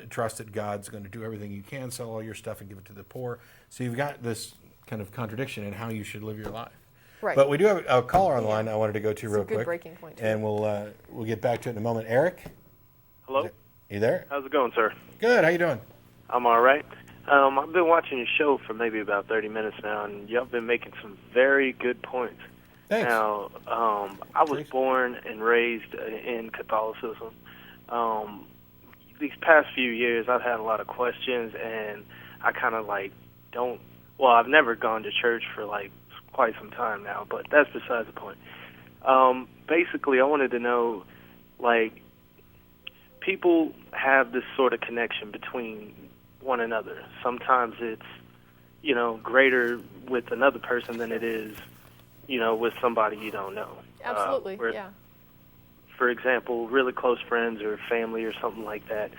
Trust that God's going to do everything you can. Sell all your stuff and give it to the poor. So you've got this kind of contradiction in how you should live your life. Right. But we do have a caller on the line I wanted to go to It's real a good quick. breaking point, too. And we'll get back to it in a moment. Eric? Hello? You there? How's it going, sir? Good. How you doing? I'm all right. I've been watching your show for maybe about 30 minutes now, and y'all been making some very good points. Thanks. Now, I was born and raised in Catholicism. These past few years, I've had a lot of questions, and I kind of I've never gone to church for quite some time now, but that's besides the point. Basically, I wanted to know, people have this sort of connection between one another. Sometimes it's, greater with another person than it is, with somebody you don't know. Absolutely, yeah. For example, really close friends or family or something like that.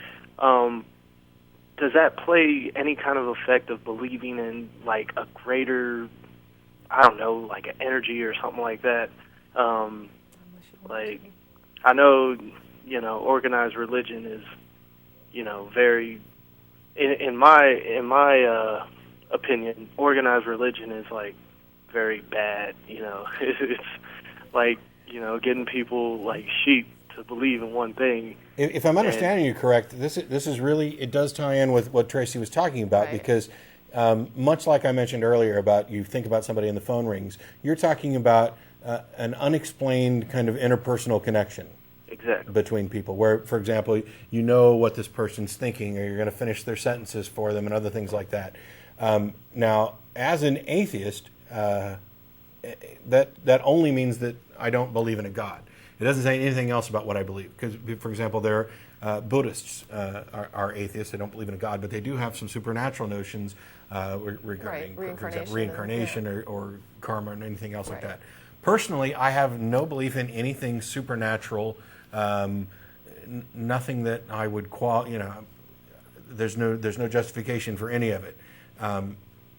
Does that play any kind of effect of believing in, a greater, an energy or something like that? I know, organized religion is, very, in my opinion, organized religion is very bad. It's getting people like sheep to believe in one thing. If I'm understanding you correct, this is really, it does tie in with what Tracie was talking about, right. Because much like I mentioned earlier about you think about somebody and the phone rings, you're talking about an unexplained kind of interpersonal connection. Exactly. Between people, where, for example, you know what this person's thinking, or you're going to finish their sentences for them, and other things like that. Now, as an atheist, that only means that I don't believe in a God. It doesn't say anything else about what I believe. Because, for example, there Buddhists are atheists. They don't believe in a God, but they do have some supernatural notions regarding reincarnation or karma and anything else like that. Personally, I have no belief in anything supernatural. Nothing that I would there's no justification for any of it.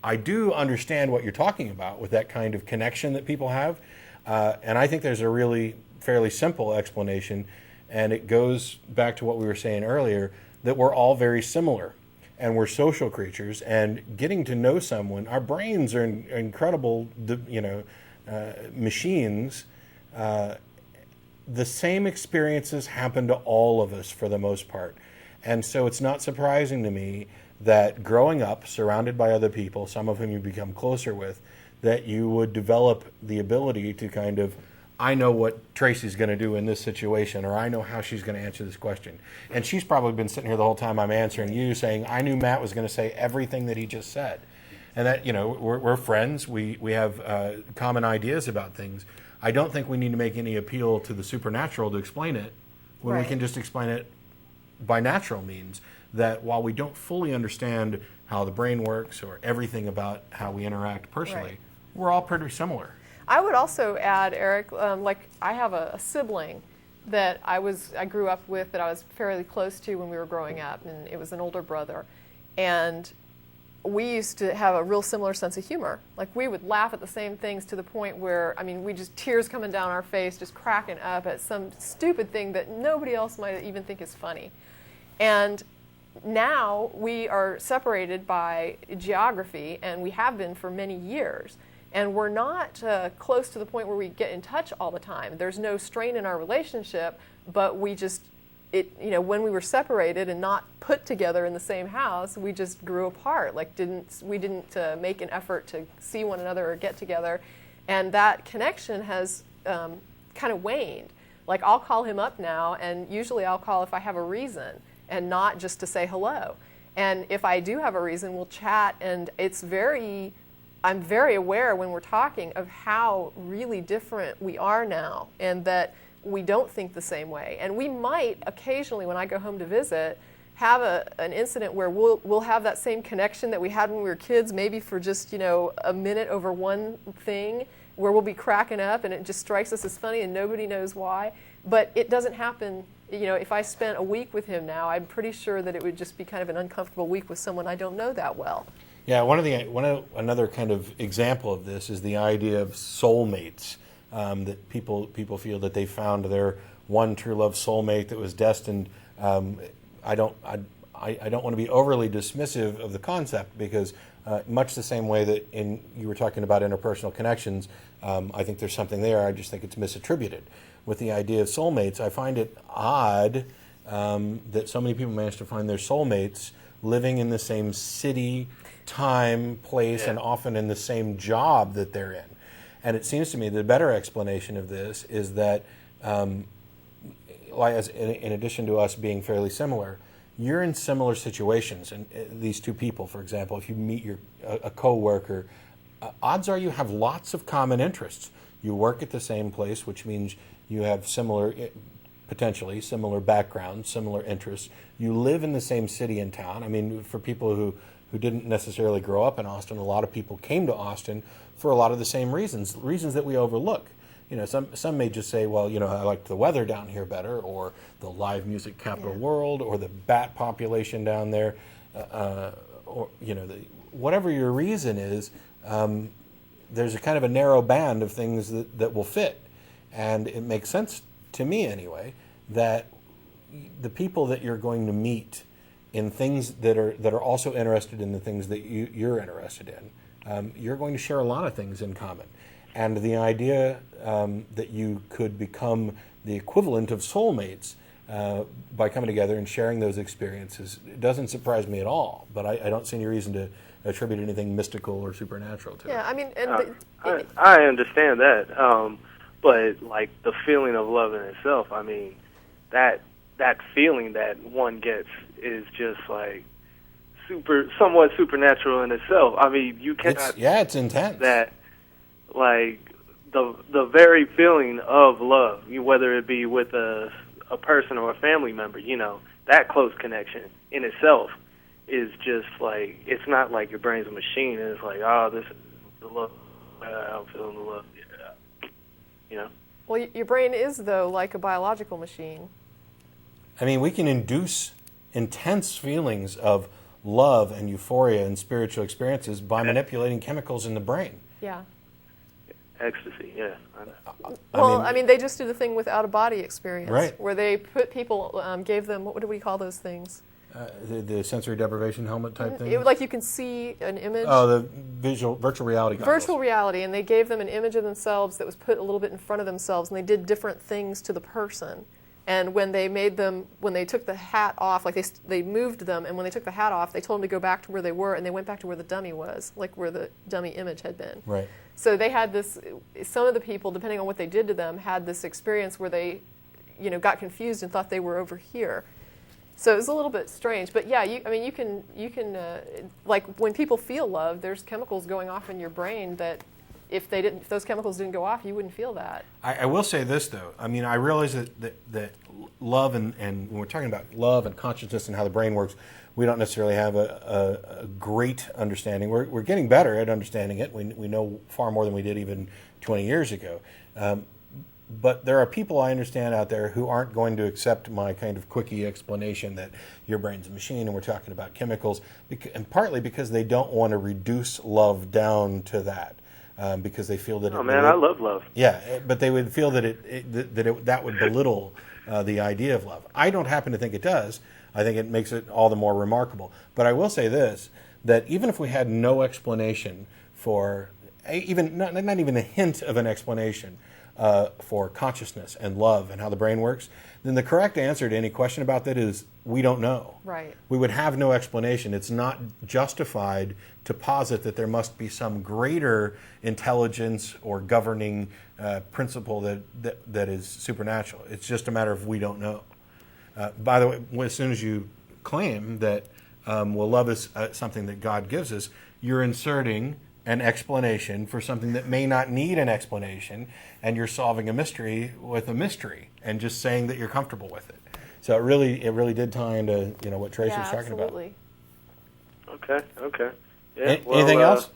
I do understand what you're talking about with that kind of connection that people have, and I think there's a really fairly simple explanation, and it goes back to what we were saying earlier, that we're all very similar, and we're social creatures, and getting to know someone, our brains are incredible, machines. The same experiences happen to all of us for the most part. And so it's not surprising to me that growing up surrounded by other people, some of whom you become closer with, that you would develop the ability to kind of, I know what Tracie's going to do in this situation, or I know how she's going to answer this question. And she's probably been sitting here the whole time I'm answering you saying, I knew Matt was going to say everything that he just said. And that, we're friends. We have common ideas about things. I don't think we need to make any appeal to the supernatural to explain it when we can just explain it by natural means, that while we don't fully understand how the brain works or everything about how we interact personally, we're all pretty similar. I would also add, Eric, I have a sibling that I grew up with, that I was fairly close to when we were growing up, and it was an older brother. And we used to have a real similar sense of humor. We would laugh at the same things to the point where, we just tears coming down our face, just cracking up at some stupid thing that nobody else might even think is funny. And now we are separated by geography, and we have been for many years. And we're not close to the point where we get in touch all the time. There's no strain in our relationship, but we just, when we were separated and not put together in the same house, we just grew apart. We didn't make an effort to see one another or get together, and that connection has kind of waned. I'll call him up now, and usually I'll call if I have a reason. and not just to say hello. And if I do have a reason, we'll chat, and I'm very aware when we're talking of how really different we are now, and that we don't think the same way. And we might occasionally, when I go home to visit, have an incident where we'll have that same connection that we had when we were kids, maybe for just a minute over one thing, where we'll be cracking up and it just strikes us as funny and nobody knows why. But it doesn't happen. If I spent a week with him now, I'm pretty sure that it would just be kind of an uncomfortable week with someone I don't know that well. Yeah, another kind of example of this is the idea of soulmates. That people feel that they found their one true love soulmate that was destined. I don't want to be overly dismissive of the concept, because much the same way that you were talking about interpersonal connections, I think there's something there. I just think it's misattributed. With the idea of soulmates, I find it odd that so many people manage to find their soulmates living in the same city, time, place, and often in the same job that they're in. And it seems to me the better explanation of this is that, in addition to us being fairly similar, you're in similar situations. And these two people, for example, if you meet a coworker, odds are you have lots of common interests. You work at the same place, which means you have potentially similar backgrounds, similar interests. You live in the same city and town. I mean, for people who didn't necessarily grow up in Austin, a lot of people came to Austin for a lot of the same reasons that we overlook. Some may just say, well, I like the weather down here better, or the live music capital world, or the bat population down there, or whatever your reason is. There's a kind of a narrow band of things that will fit, and it makes sense to me anyway that the people that you're going to meet in things that are also interested in the things that you're interested in, you're going to share a lot of things in common. And the idea that you could become the equivalent of soulmates by coming together and sharing those experiences, it doesn't surprise me at all. But I don't see any reason to attribute anything mystical or supernatural to it. Yeah, I mean, I understand that, but like the feeling of love in itself, I mean, that feeling that one gets is just like somewhat supernatural in itself. I mean, you cannot. It's intense. That, like, the very feeling of love, whether it be with a person or a family member, that close connection in itself is just like, it's not like your brain's a machine and it's like, oh, this is the love. I'm feeling the love. Yeah. Well, your brain is, though, like a biological machine. I mean, we can induce intense feelings of love and euphoria and spiritual experiences by manipulating chemicals in the brain. Yeah. Ecstasy, yeah. I mean, they just do the thing with out-of-body experience, right, where they put people, gave them, what do we call those things? The sensory deprivation helmet type thing? Like you can see an image. Oh, the virtual reality goggles. Virtual reality, and they gave them an image of themselves that was put a little bit in front of themselves, and they did different things to the person. And when they took the hat off, like they moved them, and when they took the hat off, they told them to go back to where they were, and they went back to where the dummy was, like where the dummy image had been. Right. So they had this, some of the people, depending on what they did to them, had this experience where they, got confused and thought they were over here. So it was a little bit strange, but yeah, you can like when people feel love, there's chemicals going off in your brain that if those chemicals didn't go off, you wouldn't feel that. I will say this though. I mean, I realize that love and when we're talking about love and consciousness and how the brain works, we don't necessarily have a great understanding. We're getting better at understanding it. We know far more than we did even 20 years ago. But there are people I understand out there who aren't going to accept my kind of quickie explanation that your brain's a machine and we're talking about chemicals, and partly because they don't want to reduce love down to that. Because they feel that I love love. Yeah, but they would feel that would belittle the idea of love. I don't happen to think it does. I think it makes it all the more remarkable. But I will say this, that even if we had no explanation for, not even a hint of an explanation for consciousness and love and how the brain works, then the correct answer to any question about that is we don't know. Right. We would have no explanation. It's not justified to posit that there must be some greater intelligence or governing principle that is supernatural. It's just a matter of we don't know. By the way, as soon as you claim that love is something that God gives us, you're inserting an explanation for something that may not need an explanation, and you're solving a mystery with a mystery, and just saying that you're comfortable with it. So it really did tie into what Tracie was talking absolutely. Okay. Yeah. Anything else?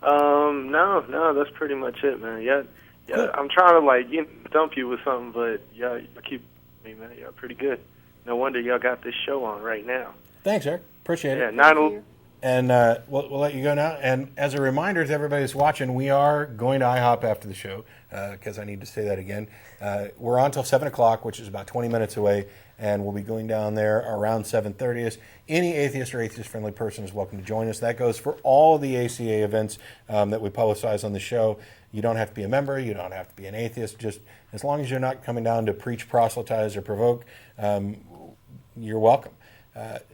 No, that's pretty much it, man. Yeah. Cool. I'm trying to dump you with something, but y'all keep me, man. Y'all pretty good. No wonder y'all got this show on right now. Thanks, Eric. Appreciate it. Yeah, And we'll let you go now. And as a reminder to everybody who's watching, we are going to IHOP after the show, because I need to say that again. We're on till 7 o'clock, which is about 20 minutes away, and we'll be going down there around 7:30. Any atheist or atheist-friendly person is welcome to join us. That goes for all the ACA events that we publicize on the show. You don't have to be a member. You don't have to be an atheist. Just as long as you're not coming down to preach, proselytize, or provoke, you're welcome.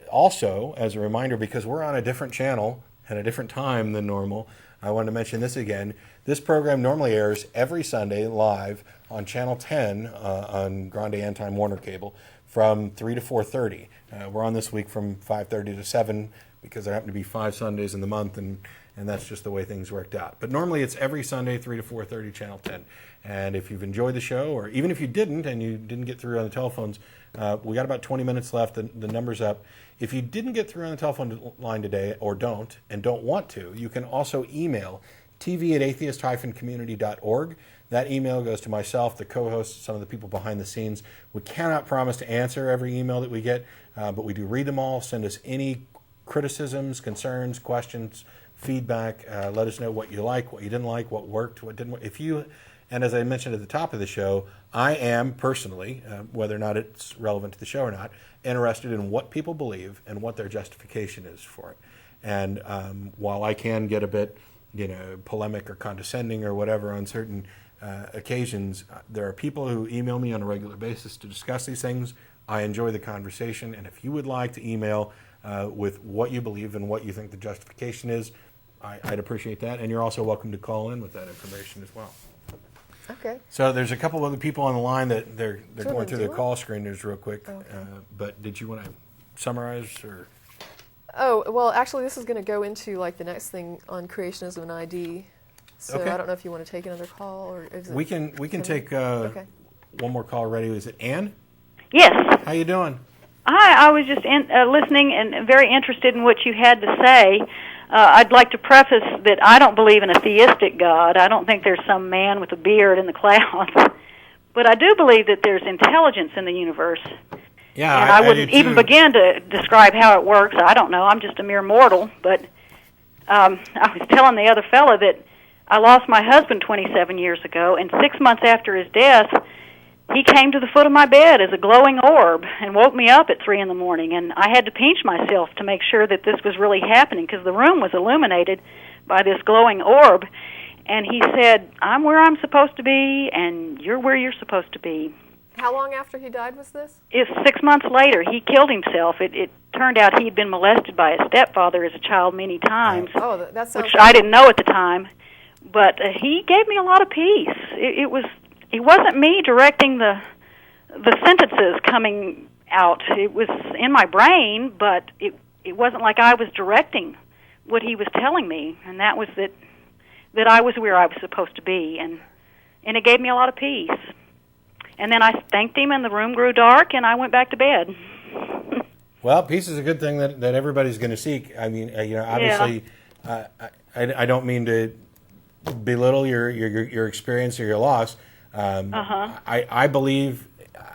Also, as a reminder, because we're on a different channel at a different time than normal, I wanted to mention this again. This program normally airs every Sunday live on Channel 10 on Grande and Time Warner Cable from 3 to 4:30. We're on this week from 5:30 to 7 because there happen to be 5 Sundays in the month, and that's just the way things worked out. But normally it's every Sunday, 3 to 4:30, Channel 10. And if you've enjoyed the show, or even if you didn't and you didn't get through on the telephones, we got about 20 minutes left. The number's up. If you didn't get through on the telephone line today, or don't want to, you can also email tv@atheist-community.org. That email goes to myself, the co-hosts, some of the people behind the scenes. We cannot promise to answer every email that we get, but we do read them all. Send us any criticisms, concerns, questions, feedback. Let us know what you like, what you didn't like, what worked, what didn't work. And as I mentioned at the top of the show, I am personally, whether or not it's relevant to the show or not, interested in what people believe and what their justification is for it. And while I can get a bit, polemic or condescending or whatever on certain occasions, there are people who email me on a regular basis to discuss these things. I enjoy the conversation, and if you would like to email with what you believe and what you think the justification is, I'd appreciate that. And you're also welcome to call in with that information as well. Okay. So there's a couple other people on the line that they're going through their it? call screeners real quick. Okay. But did you want to summarize or? Oh, well, actually, this is going to go into the next thing on creationism and ID. So Okay. I don't know if you want to take another call or is it We can take okay. one more call. Ready? Is it Ann? Yes. How you doing? Hi, I was just listening and very interested in what you had to say. I'd like to preface that I don't believe in a theistic God. I don't think there's some man with a beard in the clouds. But I do believe that there's intelligence in the universe. Yeah, and I wouldn't even begin to describe how it works. I don't know. I'm just a mere mortal. But I was telling the other fella that I lost my husband 27 years ago, and 6 months after his death, he came to the foot of my bed as a glowing orb and woke me up at 3 in the morning, and I had to pinch myself to make sure that this was really happening because the room was illuminated by this glowing orb. And he said, "I'm where I'm supposed to be, and you're where you're supposed to be." How long after he died was this? It's 6 months later. He killed himself. It turned out he'd been molested by his stepfather as a child many times, Oh, that sounds. which I didn't know at the time. But he gave me a lot of peace. It wasn't me directing the sentences coming out. It was in my brain, but it wasn't like I was directing what he was telling me, and that was that I was where I was supposed to be, and it gave me a lot of peace. And then I thanked him, and the room grew dark, and I went back to bed. Well, peace is a good thing that everybody's going to seek. I mean, obviously, I don't mean to belittle your experience or your loss. I believe,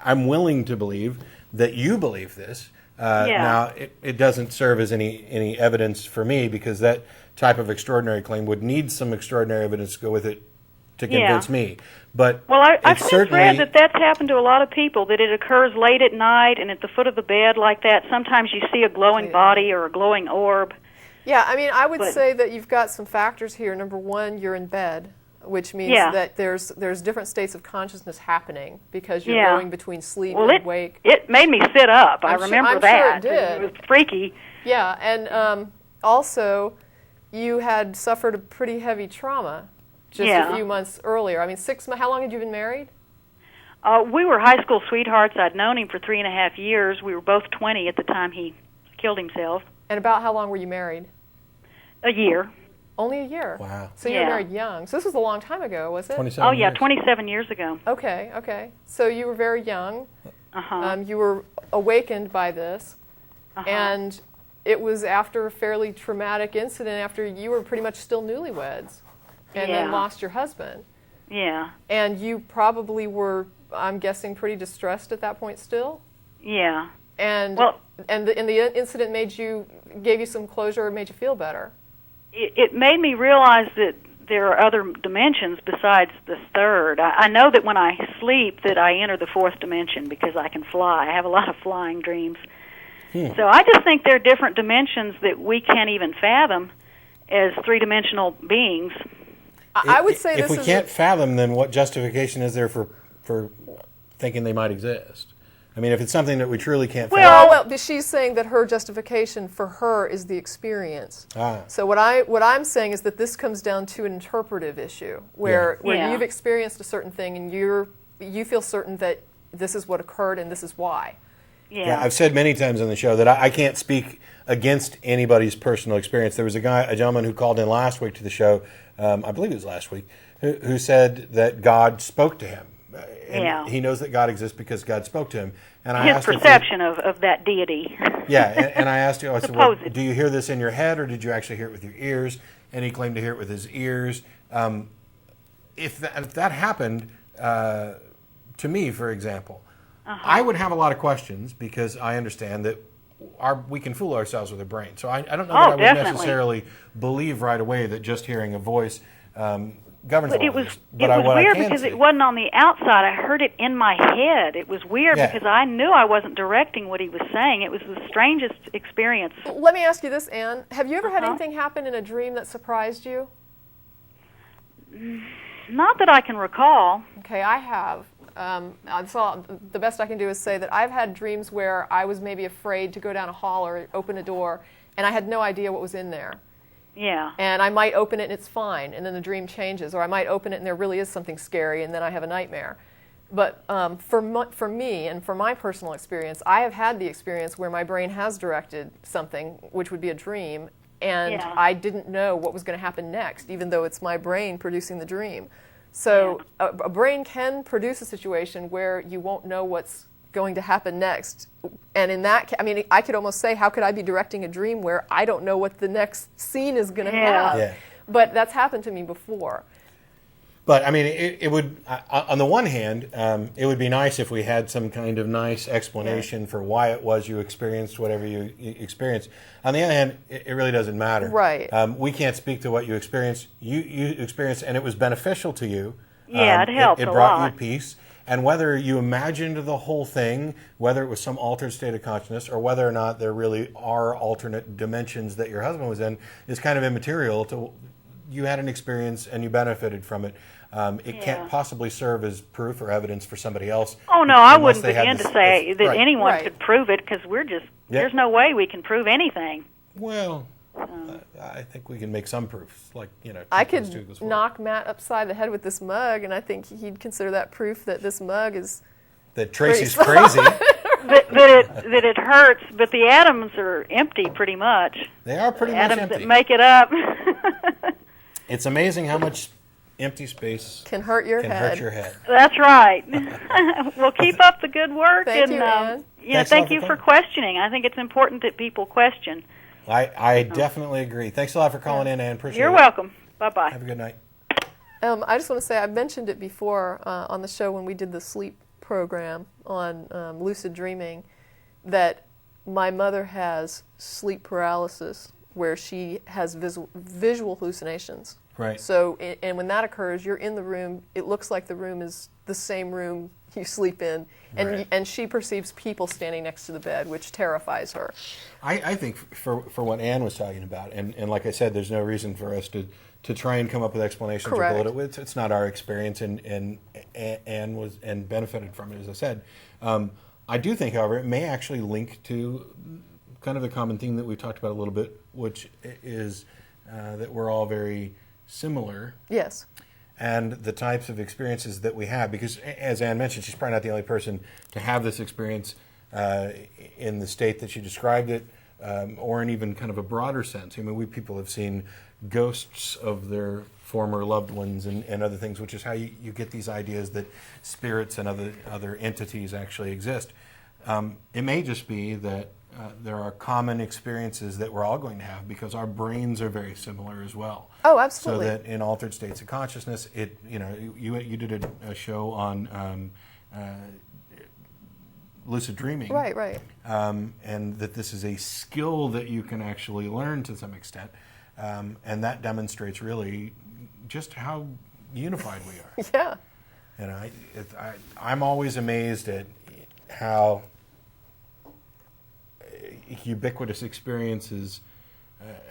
I'm willing to believe that you believe this. Now, it doesn't serve as any evidence for me because that type of extraordinary claim would need some extraordinary evidence to go with it to convince me. But well, I've certainly read that that's happened to a lot of people, that it occurs late at night and at the foot of the bed like that. Sometimes you see a glowing body or a glowing orb. Yeah, I mean, I would say that you've got some factors here. Number one, you're in bed, which means that there's different states of consciousness happening because you're going between sleep and wake. It made me sit up. I remember that. Sure it did. It was freaky. Yeah, and also you had suffered a pretty heavy trauma just a few months earlier. I mean, 6 months. How long had you been married? We were high school sweethearts. I'd known him for 3.5 years. We were both 20 at the time he killed himself. And about how long were you married? A year. Only a year? Wow. So you were married young. So this was a long time ago, was it? 27 Oh, yeah, years. 27 years ago. Okay, okay. So you were very young. Uh-huh. You were awakened by this. Uh-huh. And it was after a fairly traumatic incident after you were pretty much still newlyweds and then Yeah. lost your husband. Yeah. And you probably were, I'm guessing, pretty distressed at that point still? Yeah. And Well, the incident gave you some closure or made you feel better? it made me realize that there are other dimensions besides this third. I know that when I sleep that I enter the fourth dimension because I can fly. I have a lot of flying dreams. So I just think there are different dimensions that we can't even fathom as three-dimensional beings. I would say if this we can't fathom, then what justification is there for thinking they might exist? I mean, if it's something that we truly can't fathom. Well, but she's saying that her justification for her is the experience. Ah. So what I'm saying is that this comes down to an interpretive issue where Yeah. you've experienced a certain thing and you feel certain that this is what occurred and this is why. Yeah, I've said many times on the show that I can't speak against anybody's personal experience. There was a gentleman who called in last week to the show, I believe it was last week, who said that God spoke to him. And he knows that God exists because God spoke to him. And I His asked perception of that deity. Yeah, and I asked him, I said, well, do you hear this in your head or did you actually hear it with your ears? And he claimed to hear it with his ears. If that happened to me, for example, I would have a lot of questions because I understand that we can fool ourselves with a brain. So I don't know that I would necessarily believe right away that just hearing a voice governs But all it was, of this. it was weird because it wasn't on the outside. I heard it in my head. It was weird because I knew I wasn't directing what he was saying. It was the strangest experience. Let me ask you this, Anne. Have you ever had anything happen in a dream that surprised you? Not that I can recall. Okay, I have. The best I can do is say that I've had dreams where I was maybe afraid to go down a hall or open a door, and I had no idea what was in there. Yeah. And I might open it and it's fine, and then the dream changes. Or I might open it and there really is something scary, and then I have a nightmare. But for me and for my personal experience, I have had the experience where my brain has directed something, which would be a dream, and I didn't know what was going to happen next, even though it's my brain producing the dream. So a brain can produce a situation where you won't know what's going to happen next. And in that, I mean, I could almost say, how could I be directing a dream where I don't know what the next scene is going to have? Yeah. But that's happened to me before. But, I mean, it would, on the one hand, it would be nice if we had some kind of nice explanation for why it was you experienced whatever you experienced. On the other hand, it really doesn't matter. Right. We can't speak to what you experienced. You experienced, and it was beneficial to you. Yeah, it helped a lot. It brought you peace. And whether you imagined the whole thing, whether it was some altered state of consciousness, or whether or not there really are alternate dimensions that your husband was in, is kind of immaterial to you had an experience and you benefited from it. It can't possibly serve as proof or evidence for somebody else. Oh, no, I wouldn't begin to say that anyone could prove it because there's no way we can prove anything. Well, I think we can make some proofs, like, I could knock Matt upside the head with this mug, and I think he'd consider that proof that this mug is... That Tracie's crazy. that it hurts, but the atoms are empty pretty much. They are pretty much empty. Atoms that make it up. It's amazing how much empty space can hurt your head. That's right. Well, keep up the good work. Thank you, Ann. Thank you for questioning. I think it's important that people question. I definitely agree. Thanks a lot for calling in, Ann. Appreciate it. You're welcome. Bye-bye. Have a good night. I just want to say, I mentioned it before on the show when we did the sleep program on lucid dreaming, that my mother has sleep paralysis where she has visual hallucinations. Right. So, and when that occurs, you're in the room, it looks like the room is the same room you sleep in, and she perceives people standing next to the bed, which terrifies her. I think for what Ann was talking about, and like I said, there's no reason for us to try and come up with explanations or bullet it with. It's not our experience, and Ann was and benefited from it, as I said. I do think, however, it may actually link to kind of the common theme that we've talked about a little bit, which is that we're all very similar. Yes. and the types of experiences that we have. Because, as Anne mentioned, she's probably not the only person to have this experience in the state that she described it, or in even kind of a broader sense. I mean, we people have seen ghosts of their former loved ones and other things, which is how you get these ideas that spirits and other entities actually exist. It may just be that there are common experiences that we're all going to have because our brains are very similar as well. Oh, absolutely. So that in altered states of consciousness, you did a show on lucid dreaming. Right. And that this is a skill that you can actually learn to some extent. And that demonstrates really just how unified we are. Yeah. And I'm always amazed at how ubiquitous experiences,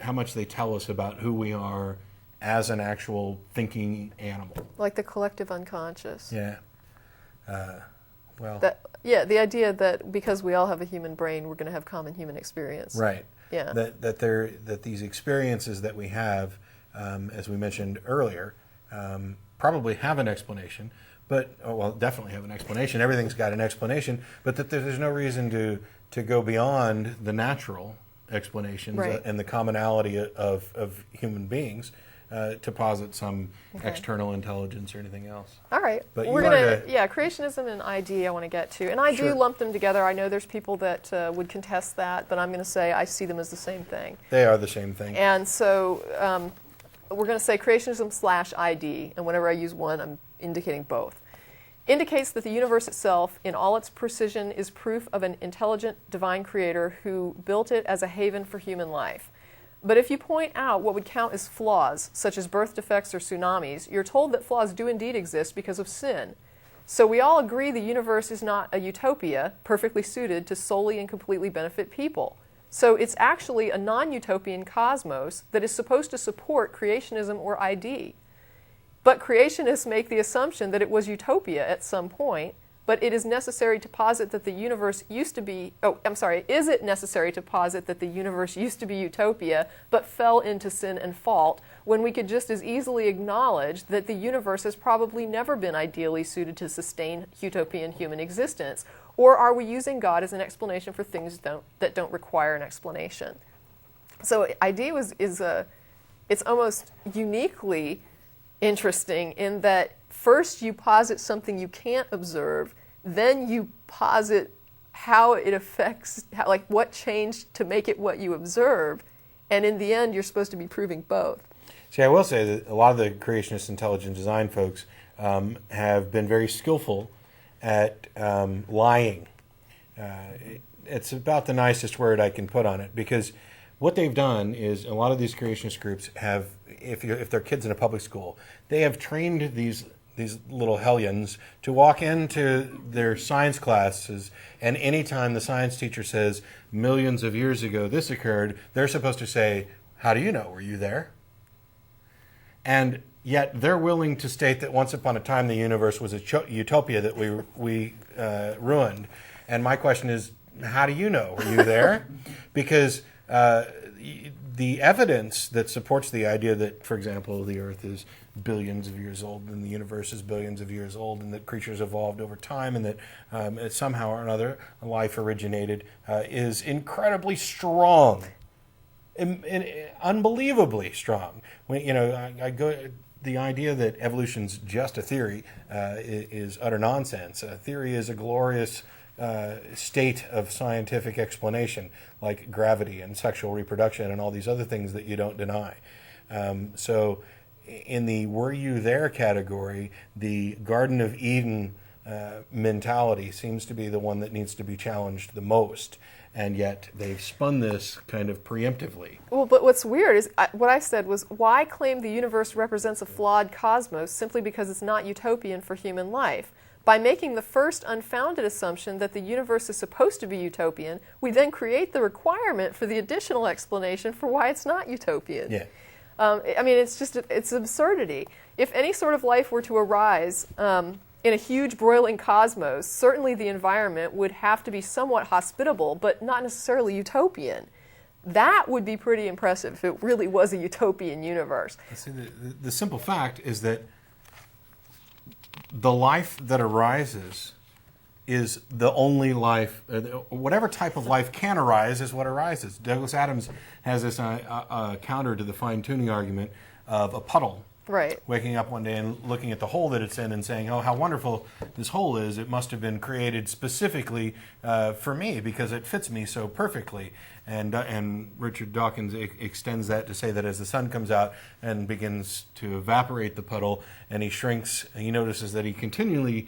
how much they tell us about who we are as an actual thinking animal. Like the collective unconscious. Yeah. The idea that because we all have a human brain, we're going to have common human experience. Right. Yeah. That these experiences that we have, as we mentioned earlier, probably have an explanation, definitely have an explanation. Everything's got an explanation, but that there's no reason to go beyond the natural explanations and the commonality of human beings to posit some external intelligence or anything else. All right. But we're going to, creationism and ID I want to get to. And I do lump them together. I know there's people that would contest that, but I'm going to say I see them as the same thing. They are the same thing. And so we're going to say creationism / ID, and whenever I use one, I'm indicating both. Indicates that the universe itself, in all its precision, is proof of an intelligent divine creator who built it as a haven for human life. But if you point out what would count as flaws, such as birth defects or tsunamis, you're told that flaws do indeed exist because of sin. So we all agree the universe is not a utopia perfectly suited to solely and completely benefit people. So it's actually a non-utopian cosmos that is supposed to support creationism or ID. But creationists make the assumption that it was utopia at some point, but it is necessary to posit that the universe used to be, is it necessary to posit that the universe used to be utopia, but fell into sin and fault, when we could just as easily acknowledge that the universe has probably never been ideally suited to sustain utopian human existence? Or are we using God as an explanation for things that don't require an explanation? So ID it's almost uniquely interesting in that first you posit something you can't observe, then you posit how it affects, what changed to make it what you observe, and in the end you're supposed to be proving both. See, I will say that a lot of the creationist intelligent design folks have been very skillful at lying. It's about the nicest word I can put on it, because what they've done is a lot of these creationist groups have, if they're kids in a public school, they have trained these little hellions to walk into their science classes, and anytime the science teacher says, millions of years ago this occurred, they're supposed to say, how do you know? Were you there? And yet they're willing to state that once upon a time the universe was a utopia that we ruined. And my question is, how do you know? Were you there? Because the evidence that supports the idea that, for example, the Earth is billions of years old and the universe is billions of years old and that creatures evolved over time and that somehow or another life originated is incredibly strong, unbelievably strong. The idea that evolution's just a theory is utter nonsense. A theory is a glorious state of scientific explanation, like gravity and sexual reproduction and all these other things that you don't deny. So in the were you there category, the Garden of Eden mentality seems to be the one that needs to be challenged the most. And yet they've spun this kind of preemptively. Well, but what's weird is what I said was, why claim the universe represents a flawed cosmos simply because it's not utopian for human life? By making the first unfounded assumption that the universe is supposed to be utopian, we then create the requirement for the additional explanation for why it's not utopian. Yeah. It's absurdity. If any sort of life were to arise in a huge broiling cosmos, certainly the environment would have to be somewhat hospitable, but not necessarily utopian. That would be pretty impressive if it really was a utopian universe. See, the simple fact is that the life that arises is the only life, whatever type of life can arise is what arises. Douglas Adams has this counter to the fine-tuning argument of a puddle. Right. Waking up one day and looking at the hole that it's in and saying, oh, how wonderful this hole is. It must have been created specifically for me because it fits me so perfectly. And Richard Dawkins extends that to say that as the sun comes out and begins to evaporate the puddle and he shrinks, and he notices that he continually,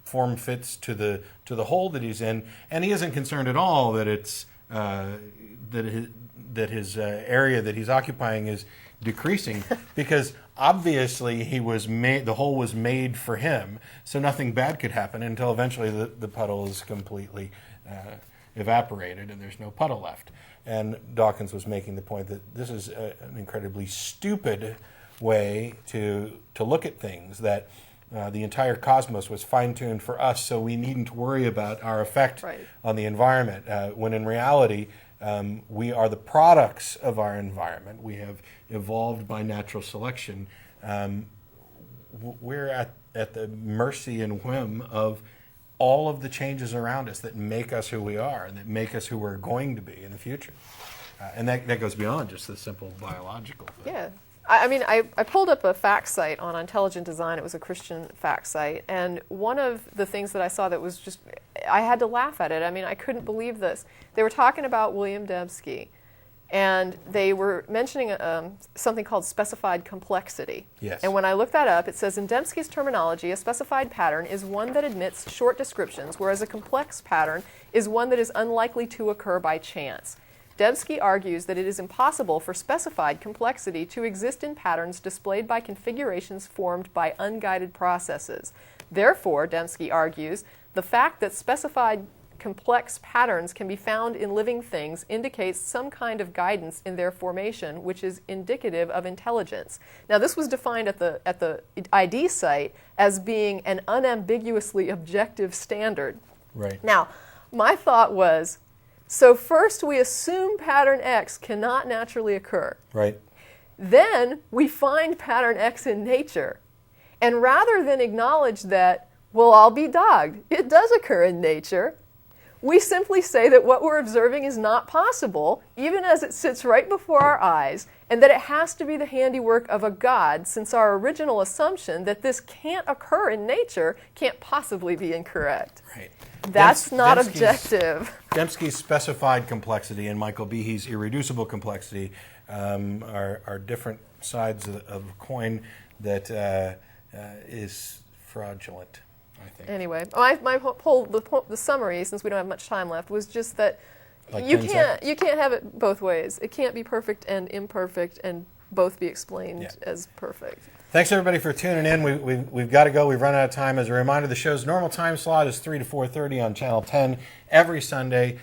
form fits to the hole that he's in, and he isn't concerned at all that it's that his area that he's occupying is decreasing because obviously the hole was made for him, so nothing bad could happen until eventually the puddle is completely evaporated and there's no puddle left. And Dawkins was making the point that this is an incredibly stupid way to look at things, that the entire cosmos was fine-tuned for us, so we needn't worry about our effect on the environment, when in reality we are the products of our environment. We have evolved by natural selection. We're at the mercy and whim of all of the changes around us that make us who we are and that make us who we're going to be in the future. And that goes beyond just the simple biological thing. Yeah. I mean, I pulled up a fact site on intelligent design. It was a Christian fact site. And one of the things that I saw that was just, I had to laugh at it. I mean, I couldn't believe this. They were talking about William Dembski. And they were mentioning something called specified complexity. Yes. And when I looked that up, it says, in Dembski's terminology, a specified pattern is one that admits short descriptions, whereas a complex pattern is one that is unlikely to occur by chance. Dembski argues that it is impossible for specified complexity to exist in patterns displayed by configurations formed by unguided processes. Therefore, Dembski argues, the fact that specified complex patterns can be found in living things indicates some kind of guidance in their formation, which is indicative of intelligence. Now, this was defined at the ID site as being an unambiguously objective standard. Right. Now, my thought was, so first we assume pattern X cannot naturally occur. Right. Then we find pattern X in nature. And rather than acknowledge that, well, I'll be dogged, it does occur in nature, we simply say that what we're observing is not possible, even as it sits right before our eyes, and that it has to be the handiwork of a God, since our original assumption that this can't occur in nature can't possibly be incorrect. Right. That's not objective. Dembski's specified complexity and Michael Behe's irreducible complexity are different sides of a coin that is fraudulent, I think. Anyway, the summary, since we don't have much time left, was just that Like you 10 can't seconds. have it both ways. It can't be perfect and imperfect and both be explained as perfect. Thanks, everybody, for tuning in. We've got to go. We've run out of time. As a reminder, the show's normal time slot is 3 to 4:30 on Channel 10 every Sunday.